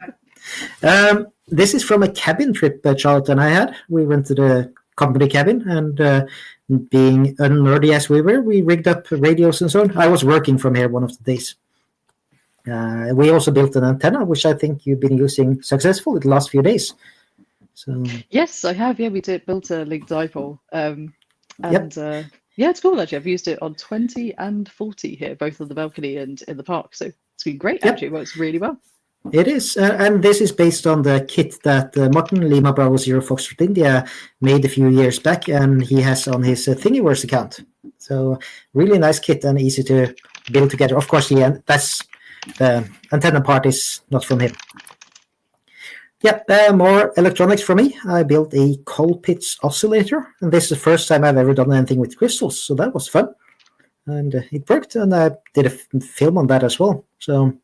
This is from a cabin trip that Charlotte and I had. We went to the company cabin, and being nerdy as we were, we rigged up radios and so on. I was working from here one of the days. We also built an antenna, which I think you've been using successfully the last few days. So yes, I have. Yeah, we built a linked dipole. It's cool actually. I've used it on 20 and 40 here, both on the balcony and in the park. So it's been great actually. It works really well. It is, and this is based on the kit that Martin Lima Bravo 0 Foxtrot India made a few years back, and he has on his Thingiverse account. So really nice kit and easy to build together. Of course, that's the antenna part is not from him. More electronics from me. I built a Colpitts oscillator, and this is the first time I've ever done anything with crystals, so that was fun. And it worked, and I did a film on that as well. So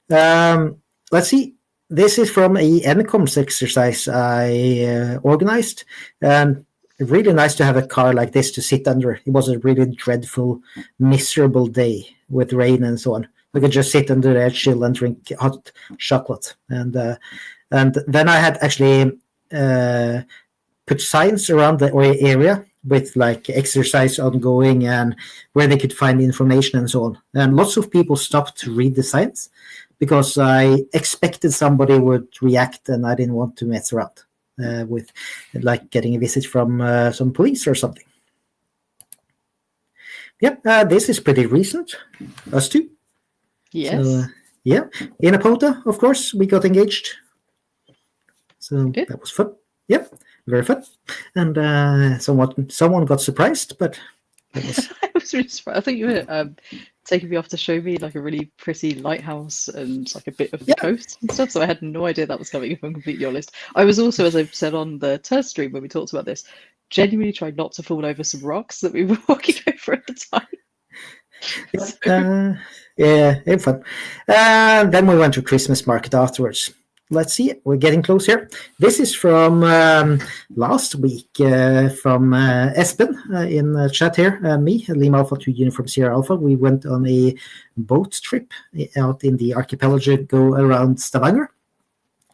let's see. This is from a NCOMS exercise I organized, and really nice to have a car like this to sit under. It was a really dreadful, miserable day with rain and so on. We could just sit under the chill and drink hot chocolate. And then I had actually put signs around the area with like exercise ongoing and where they could find information and so on. And lots of people stopped to read the signs because I expected somebody would react, and I didn't want to mess around with like getting a visit from some police or something. This is pretty recent. Us two. Yes. So, in a POTA, of course, we got engaged. So that was fun. Very fun. And someone got surprised, but it was... I was really surprised. I think you were taking me off to show me like a really pretty lighthouse and like a bit of the coast and stuff. So I had no idea that was coming, if I'm completely honest. I was also, as I've said on the TERS stream when we talked about this, genuinely tried not to fall over some rocks that we were walking over at the time. It was fun. Then we went to Christmas market afterwards. Let's see, we're getting close here. This is from last week from Espen in the chat here. Me, Lima Alpha 2 Uniform Sierra Alpha. We went on a boat trip out in the archipelago around Stavanger.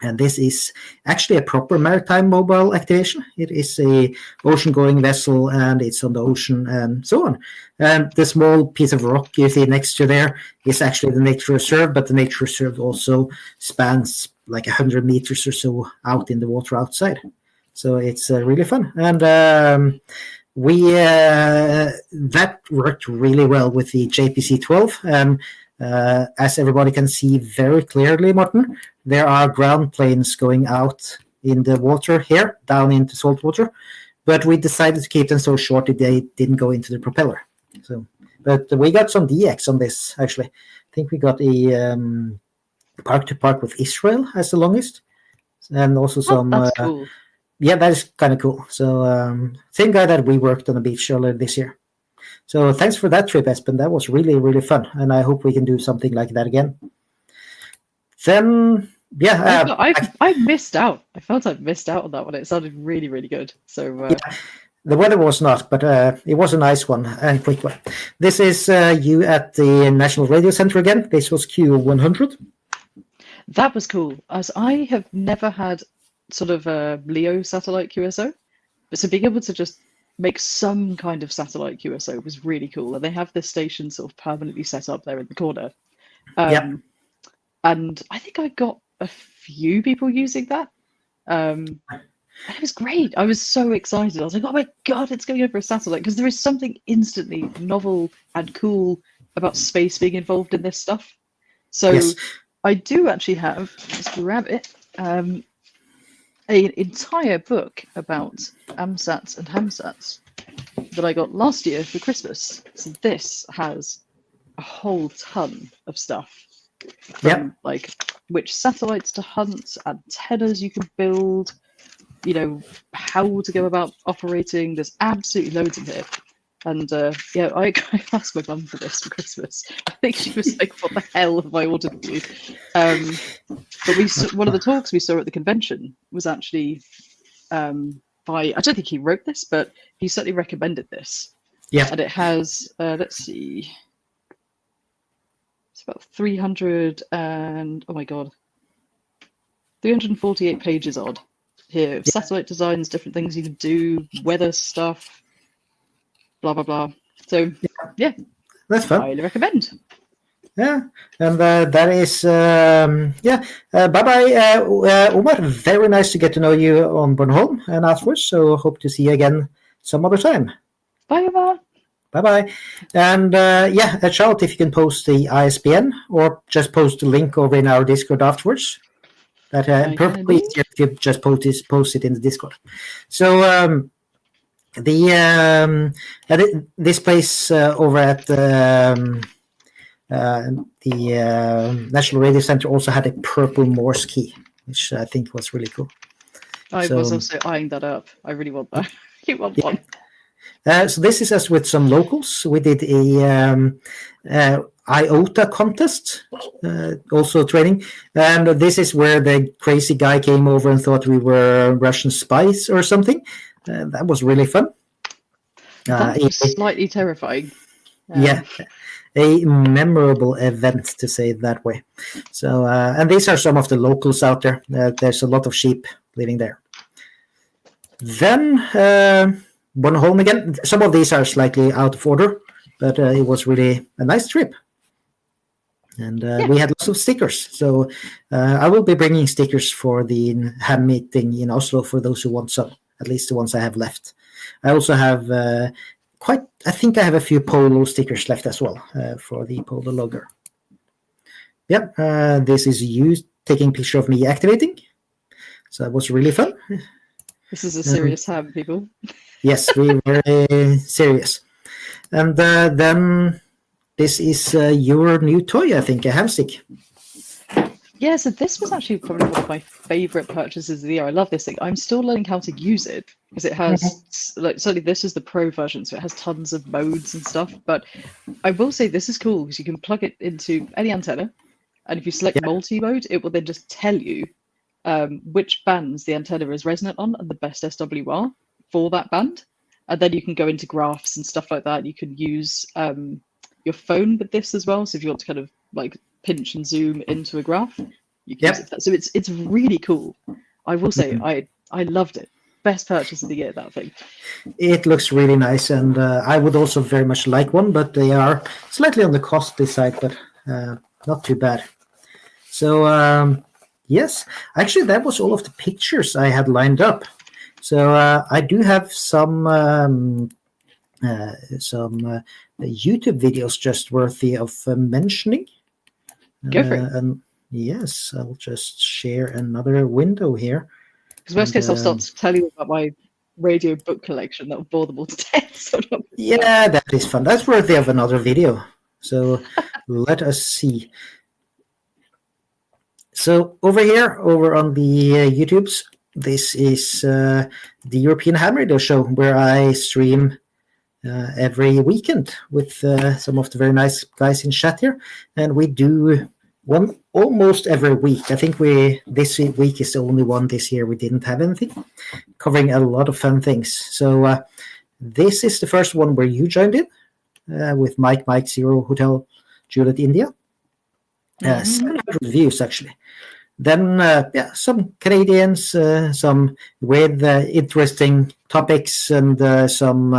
And this is actually a proper maritime mobile activation. It is a ocean-going vessel, and it's on the ocean and so on. And the small piece of rock you see next to there is actually the nature reserve, but the nature reserve also spans like 100 meters or so out in the water outside. So it's really fun. And that worked really well with the JPC-12. As everybody can see very clearly, Martin, there are ground planes going out in the water here, down into salt water, but we decided to keep them so short that they didn't go into the propeller. So, but we got some DX on this, actually. I think we got a park-to-park with Israel as the longest, and also some... That's cool. Yeah, that is kind of cool. So, same guy that we worked on the beach earlier this year. So thanks for that trip, Espen. That was really, really fun, and I hope we can do something like that again. Then, yeah, I missed out. I felt I missed out on that one. It sounded really, really good. So yeah, the weather was not, but it was a nice one and quick one. This is you at the National Radio Center again. This was Q100. That was cool, as I have never had sort of a LEO satellite QSO, but so being able to just make some kind of satellite QSO was really cool. And they have this station sort of permanently set up there in the corner. And I think I got a few people using that. And it was great. I was so excited. I was like, oh my God, it's going over a satellite. Because there is something instantly novel and cool about space being involved in this stuff. So yes. I do actually have, let's grab it, an entire book about AMSATs and HAMSATs that I got last year for Christmas. So this has a whole ton of stuff. From like which satellites to hunt, antennas you can build, you know, how to go about operating. There's absolutely loads in here. And I asked my mum for this for Christmas. I think she was like, "What the hell have I ordered for you?" But one of the talks we saw at the convention was actually by, I don't think he wrote this, but he certainly recommended this. Yeah. And it has, let's see, it's about 300 and, oh my God, 348 pages odd here of satellite designs, different things you can do, weather stuff, blah, blah, blah. So, yeah, that's fun. Highly recommend. Yeah, and that is, bye-bye, Omar. Very nice to get to know you on Bornholm and afterwards, so hope to see you again some other time. Bye, Omar. Bye-bye. And a shout if you can post the ISBN or just post the link over in our Discord afterwards. That perfectly easier if you just post it in the Discord. So this place over at the National Radio Center also had a purple Morse key, which I think was really cool. I was also eyeing that up. I really want that. You want one? So this is us with some locals. We did a IOTA contest, also training, and this is where the crazy guy came over and thought we were Russian spies or something. That was really fun. That was slightly terrifying. Yeah, a memorable event, to say it that way. So, and these are some of the locals out there. There's a lot of sheep living there. Then Bornholm again. Some of these are slightly out of order, but it was really a nice trip. And we had lots of stickers. So I will be bringing stickers for the ham meeting in Oslo for those who want some, at least the ones I have left. I also have I think I have a few polo stickers left as well for the polo logo. Yep, this is you taking a picture of me activating. So that was really fun. This is a serious ham, people. Yes, we're very serious. And then this is your new toy, I think, a hamstick. Yeah, so this was actually probably one of my favorite purchases of the year. I love this thing. I'm still learning how to use it because it has, certainly this is the pro version, so it has tons of modes and stuff. But I will say this is cool because you can plug it into any antenna, and if you select multi-mode, it will then just tell you which bands the antenna is resonant on and the best SWR for that band. And then you can go into graphs and stuff like that. You can use your phone with this as well. So if you want to kind of like pinch and zoom into a graph, you can use it for that. So it's really cool. I will say I loved it. Best purchase of the year, that thing. It looks really nice, and I would also very much like one, but they are slightly on the costly side, but not too bad. So yes, actually that was all of the pictures I had lined up. So I do have some YouTube videos just worthy of mentioning. Go for it. And yes, I'll just share another window here. Because worst case, I'll start to tell you about my radio book collection. That will bore them all to death. So yeah, that is fun. That's worthy of another video. So let us see. So over here, over on the YouTubes, this is the European Ham Radio Show, where I stream every weekend with some of the very nice guys in chat here, and we do one almost every week. I think this week is the only one this year we didn't have anything, covering a lot of fun things. So this is the first one where you joined in with Mike 0 Hotel Juliet India. 700 views actually. Then some Canadians, some with interesting topics, and some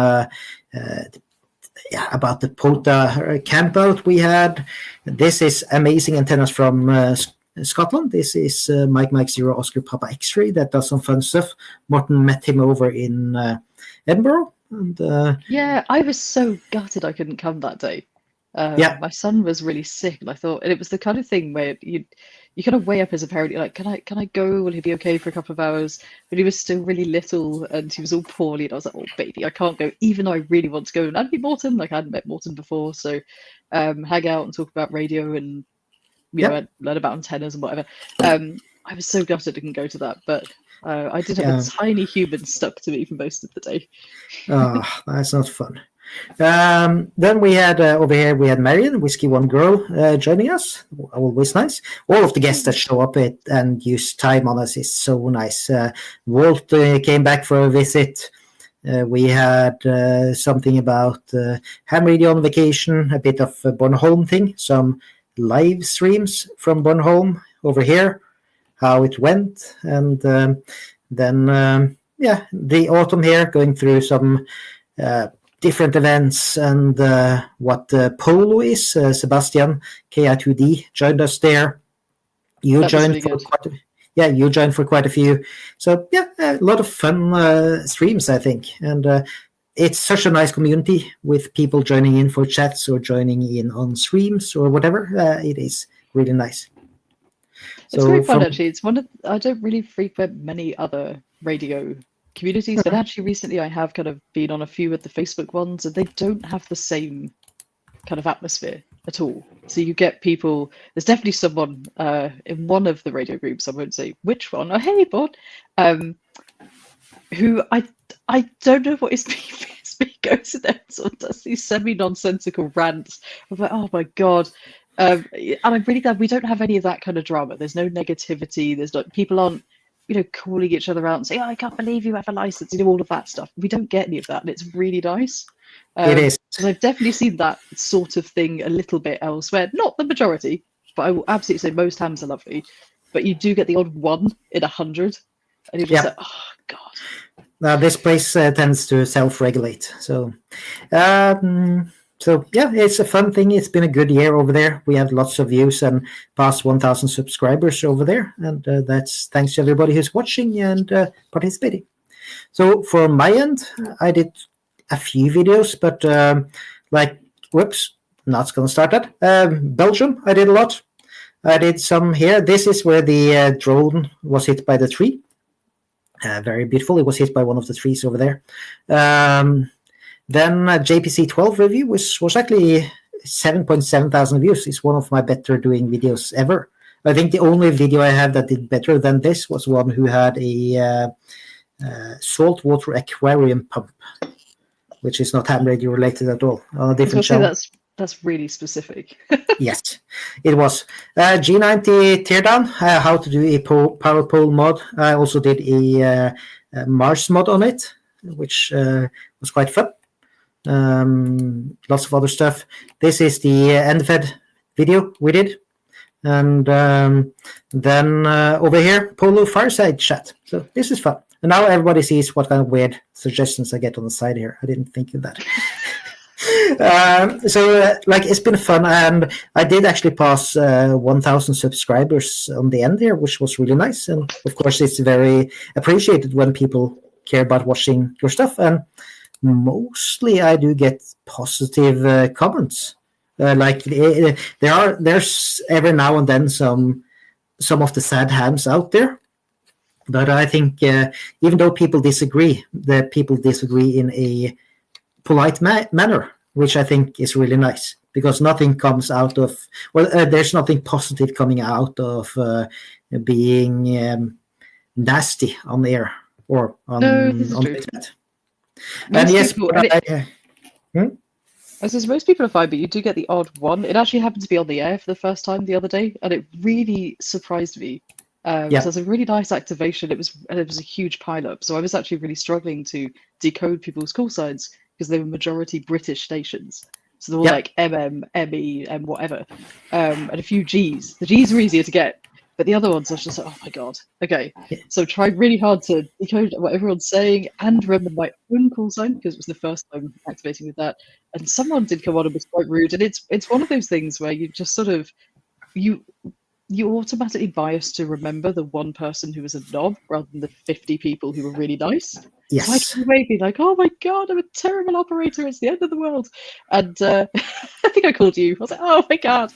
about the POTA campout we had. This is amazing antennas from Scotland. This is Mike 0 Oscar Papa X-ray that does some fun stuff. Morten met him over in Edinburgh. And, yeah, I was so gutted I couldn't come that day. My son was really sick, and I thought, and it was the kind of thing where you kind of weigh up as a parent. You're like, can I go? Will he be okay for a couple of hours? But he was still really little, and he was all poorly, and I was like, oh baby, I can't go. Even though I really want to go and I'd meet Morten. Like I hadn't met Morten before, so hang out and talk about radio and learn about antennas and whatever. I was so gutted I didn't go to that, but I did have a tiny human stuck to me for most of the day. Oh, that's not fun. Then we had over here we had Marion, Whiskey One Girl, joining us. Always nice. All of the guests that show up and use time on us is so nice. Walt came back for a visit. We had something about ham radio on vacation, a bit of a Bornholm thing, some live streams from Bornholm over here, how it went, and then the autumn here, going through some different events and what Polo is. Sebastian KI2D joined us there. You joined for quite a few. So a lot of fun streams, I think, and it's such a nice community with people joining in for chats or joining in on streams or whatever. It is really nice. It's very fun, actually. It's I don't really frequent many other radio communities, but actually recently I have kind of been on a few of the Facebook ones, and they don't have the same kind of atmosphere at all. So you get people, there's definitely someone in one of the radio groups, I won't say which one, hey Bod, who I don't know what his speak goes in there and sort of does these semi-nonsensical rants. I'm like, oh my god. And I'm really glad we don't have any of that kind of drama. There's no negativity, there's not, people aren't calling each other out and saying, oh, I can't believe you have a license, all of that stuff. We don't get any of that, and it's really nice. It is. So I've definitely seen that sort of thing a little bit elsewhere. Not the majority, but I will absolutely say most hams are lovely. But you do get the odd 1 in 100, and you're just like, oh, God. Now, this place tends to self-regulate. So, it's a fun thing. It's been a good year over there. We have lots of views and past 1,000 subscribers over there. And that's thanks to everybody who's watching and participating. So from my end, I did a few videos, but not going to start that. Belgium, I did a lot. I did some here. This is where the drone was hit by the tree. Very beautiful. It was hit by one of the trees over there. Then JPC 12 review was actually 7.7 thousand views. It's one of my better doing videos ever. I think the only video I have that did better than this was one who had a saltwater aquarium pump, which is not ham radio related at all. On a different channel. That's really specific. Yes, it was. G90 teardown, how to do a power pole mod. I also did a Mars mod on it, which was quite fun. Lots of other stuff. This is the NFED video we did. And then over here, Polo Fireside Chat. So this is fun. And now everybody sees what kind of weird suggestions I get on the side here. I didn't think of that. Like, it's been fun, and I did actually pass 1,000 subscribers on the end here, which was really nice. And of course, it's very appreciated when people care about watching your stuff. And mostly, I do get positive comments. There's every now and then some of the sad hams out there, but I think even though people disagree, the people disagree in a polite manner, which I think is really nice, because nothing comes out of there's nothing positive coming out of being nasty on the air or on the internet. And yes, I suppose most people are fine, but you do get the odd one. It actually happened to be on the air for the first time the other day, and it really surprised me. So it was a really nice activation. It was a huge pile-up. So I was actually really struggling to decode people's call signs because they were majority British stations. So they were like MM, ME, and whatever, and a few Gs. The Gs were easier to get, but the other ones I was just like, oh my god. Okay, so tried really hard to decode what everyone's saying and remember my own call sign because it was the first time activating with that. And someone did come on and was quite rude. And it's one of those things where you just sort of you automatically bias to remember the one person who was a knob rather than the 50 people who were really nice. Yes. So I can maybe be like, oh my god, I'm a terrible operator. It's the end of the world. And I think I called you. I was like, oh my god.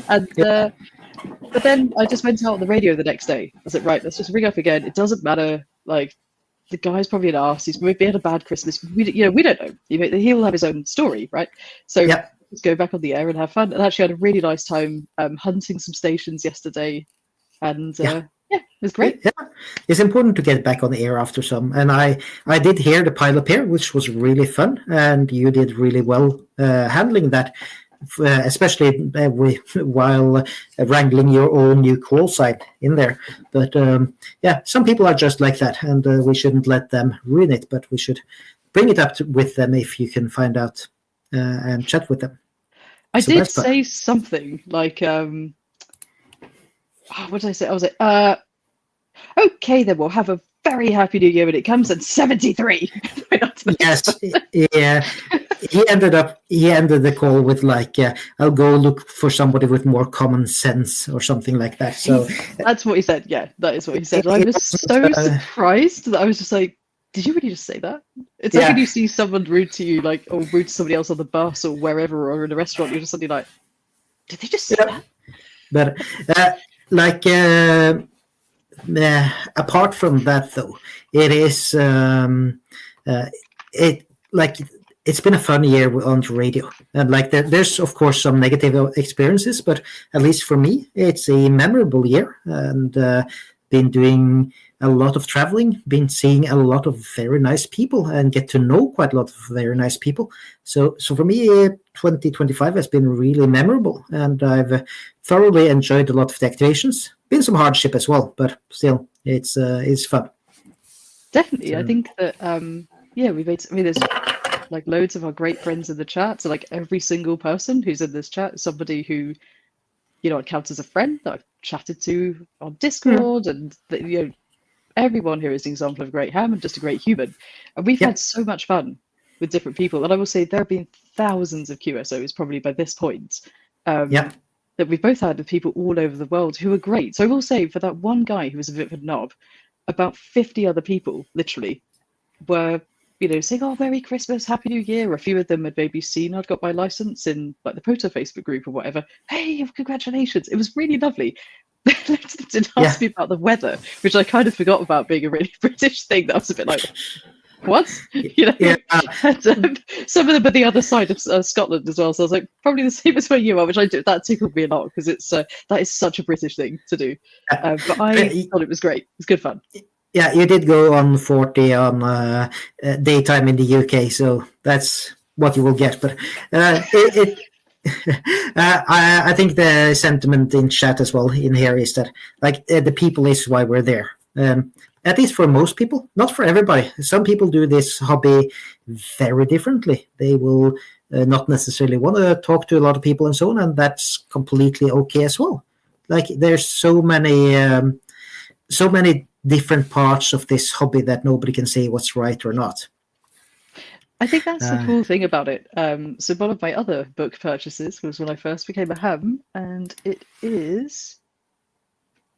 And but then I just went out on the radio the next day. I was like, right, let's just ring up again. It doesn't matter. Like, the guy's probably an arse. He's maybe had a bad Christmas. We don't know. He'll have his own story, right? So let's go back on the air and have fun. And actually had a really nice time hunting some stations yesterday. And it was great. Yeah, it's important to get back on the air after some. And I did hear the pile-up here, which was really fun. And you did really well handling that. Especially while wrangling your own new call sign in there. But some people are just like that, and we shouldn't let them ruin it, but we should bring it up with them if you can find out and chat with them. I did say something like, what did I say? I was like, okay, then we'll have a very happy new year when it comes in 73. Yes, yeah. He ended the call with like, I'll go look for somebody with more common sense or something like that. So that's what he said. Yeah, that is what he said. I was so surprised that I was just like, did you really just say that? It's like when you see someone rude to you, like, or rude to somebody else on the bus or wherever, or in a restaurant, you're just suddenly like, did they just say that? But apart from that, though, it is it's been a fun year on the radio, and like there's of course some negative experiences, but at least for me, it's a memorable year, and been doing a lot of traveling, been seeing a lot of very nice people, and get to know quite a lot of very nice people. So for me, 2025 has been really memorable, and I've thoroughly enjoyed a lot of the activations. Been some hardship as well, but still, it's fun. Definitely, so. I think that we've made. I mean, there's like loads of our great friends in the chat. So like every single person who's in this chat is somebody who, counts as a friend that I've chatted to on Discord, and everyone here is an example of a great ham and just a great human. And we've had so much fun with different people. And I will say there have been thousands of QSOs probably by this point. That we've both had with people all over the world who are great. So I will say for that one guy who was a bit of a knob, about 50 other people literally were saying, oh, Merry Christmas, Happy New Year. A few of them had maybe seen I'd got my license in like the Proto Facebook group or whatever. Hey, congratulations. It was really lovely. They didn't ask me about the weather, which I kind of forgot about being a really British thing. That I was a bit like, what? And, some of them are the other side of Scotland as well. So I was like, probably the same as where you are, which I do. That tickled me a lot because it's that is such a British thing to do. But I thought it was great. It was good fun. Yeah, you did go on 40 on daytime in the UK, so that's what you will get. But I think the sentiment in chat as well in here is that like the people is why we're there. At least for most people, not for everybody. Some people do this hobby very differently. They will not necessarily want to talk to a lot of people and so on, and that's completely okay as well. Like there's so many different parts of this hobby that nobody can say what's right or not. I think that's the cool thing about it. So one of my other book purchases was when I first became a ham, and it is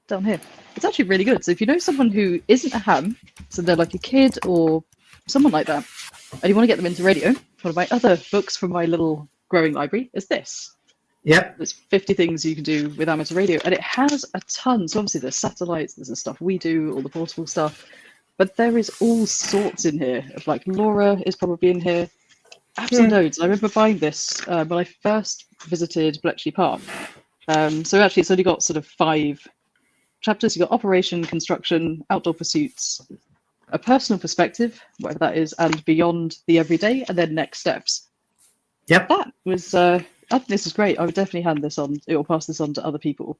down here. It's actually really good. So if you know someone who isn't a ham, so they're like a kid or someone like that, and you want to get them into radio, one of my other books from my little growing library is this. Yep. There's 50 things you can do with amateur radio, and it has a ton. So obviously there's satellites, there's the stuff we do, all the portable stuff, but there is all sorts in here. Of like Laura is probably in here. Absolute loads. I remember buying this when I first visited Bletchley Park. So actually it's only got sort of 5 chapters. You've got operation, construction, outdoor pursuits, a personal perspective, whatever that is, and beyond the everyday, and then next steps. Yep. That was I think this is great. I would definitely hand this on or pass this on to other people.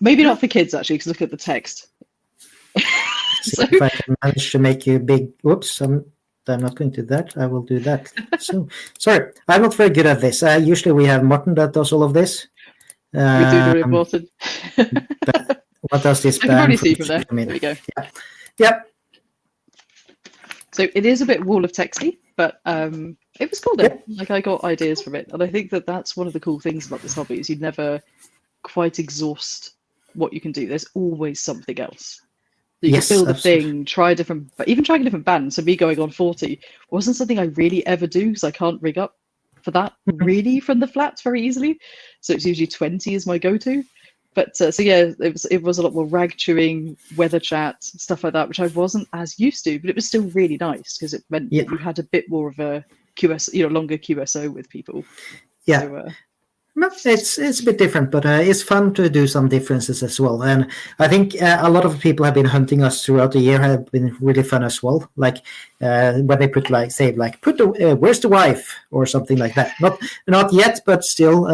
Maybe not for kids actually, because look at the text. See if I can manage to make you big. Whoops, I'm not going to do that. I will do that. So sorry, I'm not very good at this. Usually we have Martin that does all of this. We do the important. What does this? I can already see from there. There we go. Yeah. Yep. So it is a bit wall of texty, but it was cool though. Like I got ideas from it, and I think that that's one of the cool things about this hobby is you never quite exhaust what you can do. There's always something else. You can build a thing, try a different, but even trying a different band. So me going on 40 wasn't something I really ever do because I can't rig up for that really from the flats very easily. So it's usually 20 is my go-to. But so yeah, it was a lot more rag chewing, weather chat, stuff like that, which I wasn't as used to, but it was still really nice because it meant that you had a bit more of a QS, longer QSO with people. Yeah. So, it's a bit different, but it's fun to do some differences as well. And I think a lot of people have been hunting us throughout the year have been really fun as well. Like when they put where's the wife or something like that. Not yet, but still,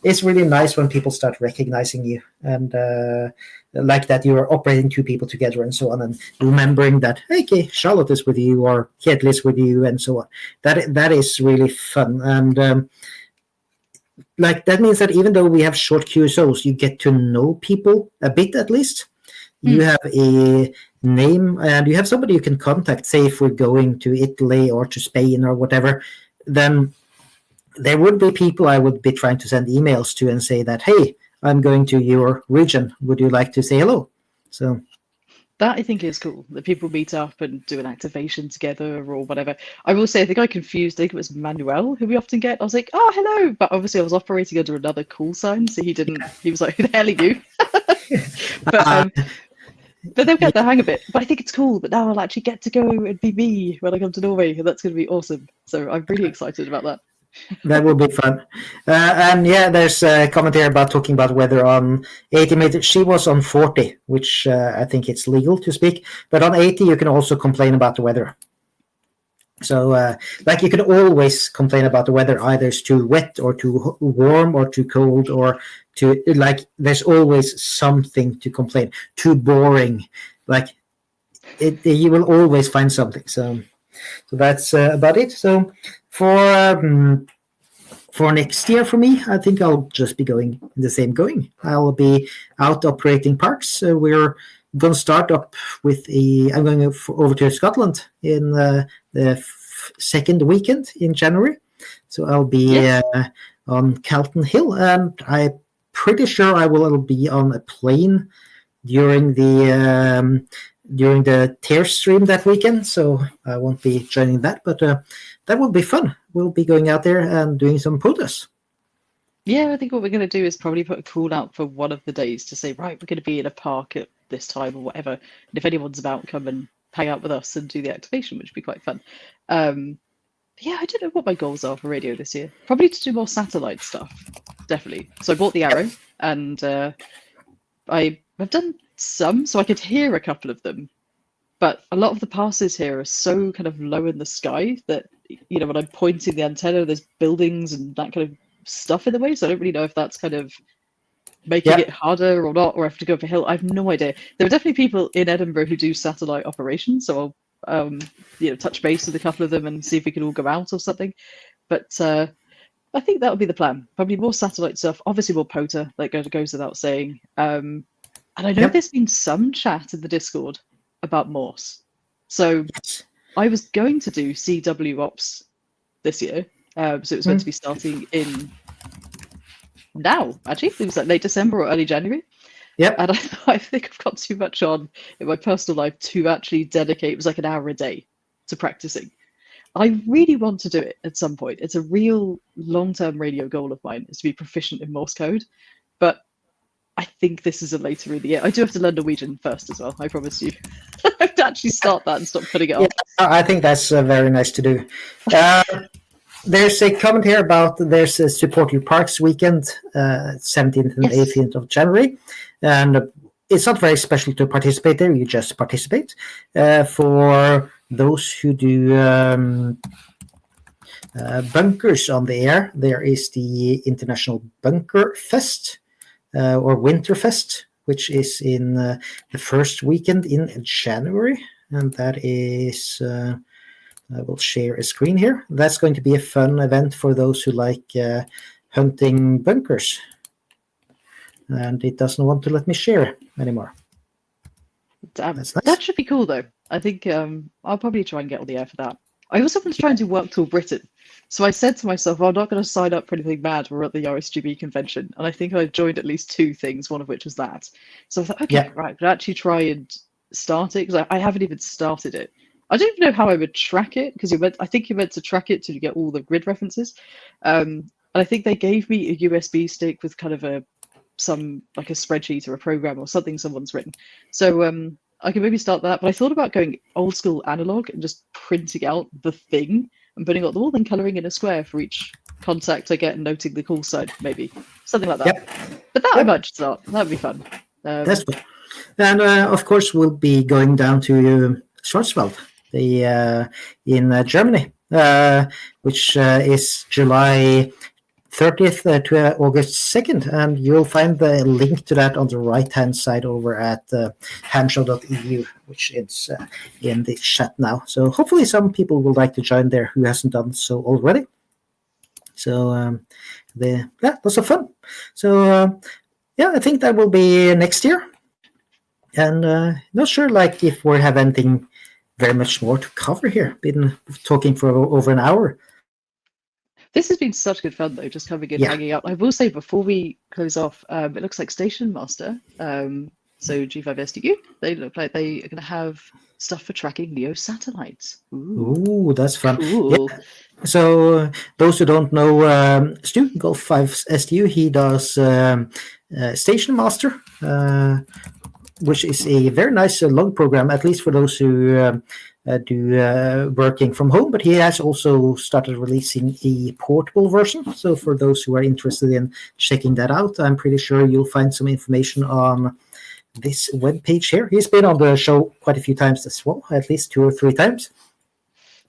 it's really nice when people start recognizing you and like that you're operating 2 people together and so on, and remembering that okay, Charlotte is with you or Kjetil is with you and so on. That is really fun. And like that means that even though we have short QSOs, you get to know people a bit at least. You have a name and you have somebody you can contact. Say if we're going to Italy or to Spain or whatever, then there would be people I would be trying to send emails to and say that, hey, I'm going to your region. Would you like to say hello? So that I think is cool, that people meet up and do an activation together or whatever. I will say, I think I think it was Manuel who we often get. I was like, oh, hello. But obviously I was operating under another call sign, so he was like, who the hell are you? But they'll get the hang of it. But I think it's cool. But now I'll actually get to go and be me when I come to Norway, and that's going to be awesome. So I'm really excited about that. That will be fun. And yeah, there's a comment here about talking about weather on 80 meters. She was on 40, which I think it's legal to speak. But on 80, you can also complain about the weather. So like you can always complain about the weather. Either it's too wet or too warm or too cold or too, like there's always something to complain. Too boring. Like you will always find something. So that's about it. So for next year for me, I think I'll just be going in the same going. I'll be out operating parks. We're going to start up with I'm going over to Scotland in the second weekend in January. So I'll be on Calton Hill, and I'm pretty sure I will be on a plane during the Tear stream that weekend, so I won't be joining that, but that will be fun. We'll be going out there and doing some podas. Yeah, I think what we're going to do is probably put a call out for one of the days to say, right, we're going to be in a park at this time or whatever. And if anyone's about, come and hang out with us and do the activation, which would be quite fun. Yeah, I don't know what my goals are for radio this year. Probably to do more satellite stuff, definitely. So I bought the Arrow, and I have done some, so I could hear a couple of them. But a lot of the passes here are so kind of low in the sky that, when I'm pointing the antenna, there's buildings and that kind of stuff in the way. So I don't really know if that's kind of making it harder or not, or if to go up a hill. I have no idea. There are definitely people in Edinburgh who do satellite operations, so I'll touch base with a couple of them and see if we can all go out or something. But I think that would be the plan. Probably more satellite stuff. Obviously, more POTA, that goes without saying. And I know Yep. there's been some chat in the Discord about Morse. So Yes. I was going to do CW Ops this year. So it was meant to be starting in now, actually. It was like late December or early January. Yep. And I think I've got too much on in my personal life to actually dedicate, it was like an hour a day to practicing. I really want to do it at some point. It's a real long-term radio goal of mine, is to be proficient in Morse code. But I think this is a later in the year. I do have to learn Norwegian first as well, I promise you. I have to actually start that and stop putting it off. I think that's very nice to do. There's a comment here about there's a Support Your Parks weekend, 17th and Yes. 18th of January. And it's not very special to participate there. You just participate. For those who do bunkers on the air, there is the International Bunker Fest or Winter Fest, which is in the first weekend in January. And that is, I will share a screen here. That's going to be a fun event for those who like hunting bunkers. And it doesn't want to let me share anymore. Damn. That's nice. That should be cool, though. I think I'll probably try and get on the air for that. I also want to try and do Work Tour Britain. So I said to myself, I'm not going to sign up for anything mad. We're at the RSGB convention. And I think I joined at least 2 things, one of which was that. So I thought, okay, right, I'd actually try and start it, because I haven't even started it. I don't even know how I would track it, because I think you're meant to track it to get all the grid references. And I think they gave me a USB stick with kind of some like a spreadsheet or a program or something someone's written. So I can maybe start that. But I thought about going old school analog and just printing out the thing and putting it on the wall, then colouring in a square for each contact I get and noting the call sign, maybe something like that. Yep. But that I might start. That would be fun. That's cool. And of course, we'll be going down to Schwarzwald in Germany, which is July 30th to August 2nd. And you'll find the link to that on the right-hand side over at hamshow.eu, which is in the chat now. So hopefully some people would like to join there who hasn't done so already. So lots of fun. So I think that will be next year. And not sure if we have anything very much more to cover here. Been talking for over an hour. This has been such good fun, though, just coming in, hanging out. I will say, before we close off, it looks like Station Master, so G5SDU, they look like they are going to have stuff for tracking LEO satellites. Ooh, that's fun. Cool. Yeah. So those who don't know, Stu, Golf 5 SDU, he does Station Master, which is a very nice log program, at least for those who do working from home. But he has also started releasing a portable version. So for those who are interested in checking that out, I'm pretty sure you'll find some information on this webpage here. He's been on the show quite a few times as well, at least 2 or 3 times.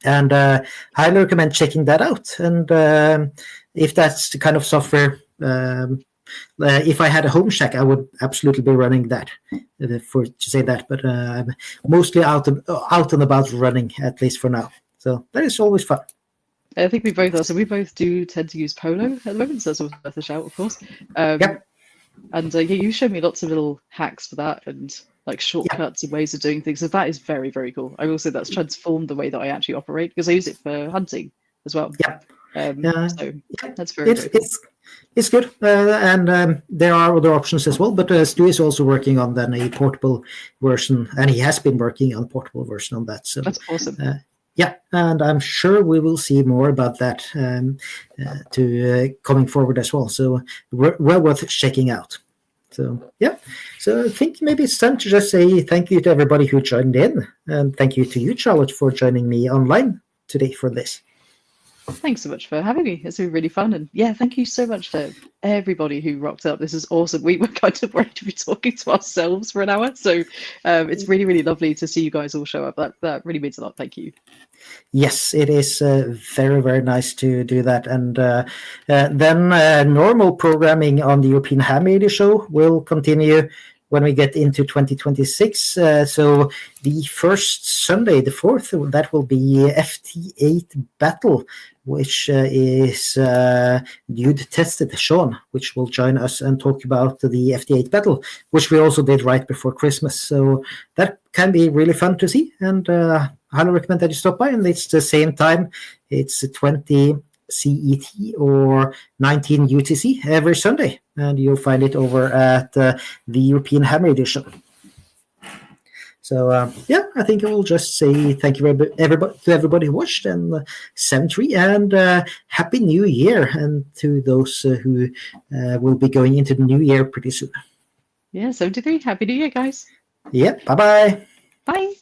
And highly recommend checking that out. And if that's the kind of software, if I had a home shack, I would absolutely be running that. To say that, but I'm mostly out and about running, at least for now. So that is always fun. I think we both are. So we both do tend to use Polo at the moment, so that's always worth a shout, of course. Yep. And you showed me lots of little hacks for that and like shortcuts and ways of doing things. So that is very, very cool. I will say that's transformed the way that I actually operate, because I use it for hunting as well. Yeah. So that's very cool. It's good, and there are other options as well. But Stu is also working on then a portable version, and he has been working on a portable version on that. So that's awesome. And I'm sure we will see more about that coming forward as well. So well worth checking out. So so I think maybe it's time to just say thank you to everybody who joined in, and thank you to you, Charlotte, for joining me online today for this. Thanks so much for having me. It's been really fun. And thank you so much to everybody who rocked up. This is awesome. We were kind of worried to be talking to ourselves for an hour. So it's really, really lovely to see you guys all show up. That really means a lot. Thank you. Yes, it is very, very nice to do that. And then normal programming on the European Ham Radio Show will continue when we get into 2026. So the first Sunday, the 4th, that will be FT8 Battle which is Dude Tested Sean, which will join us and talk about the FD8 battle, which we also did right before Christmas. So that can be really fun to see, and I highly recommend that you stop by. And it's the same time, it's 20 CET or 19 UTC every Sunday, and you'll find it over at the European Hammer Edition. So I think I will just say thank you to everybody who watched, and 7-3, and Happy New Year, and to those who will be going into the new year pretty soon. Yeah, 73. Happy New Year, guys. Yeah, bye-bye. Bye.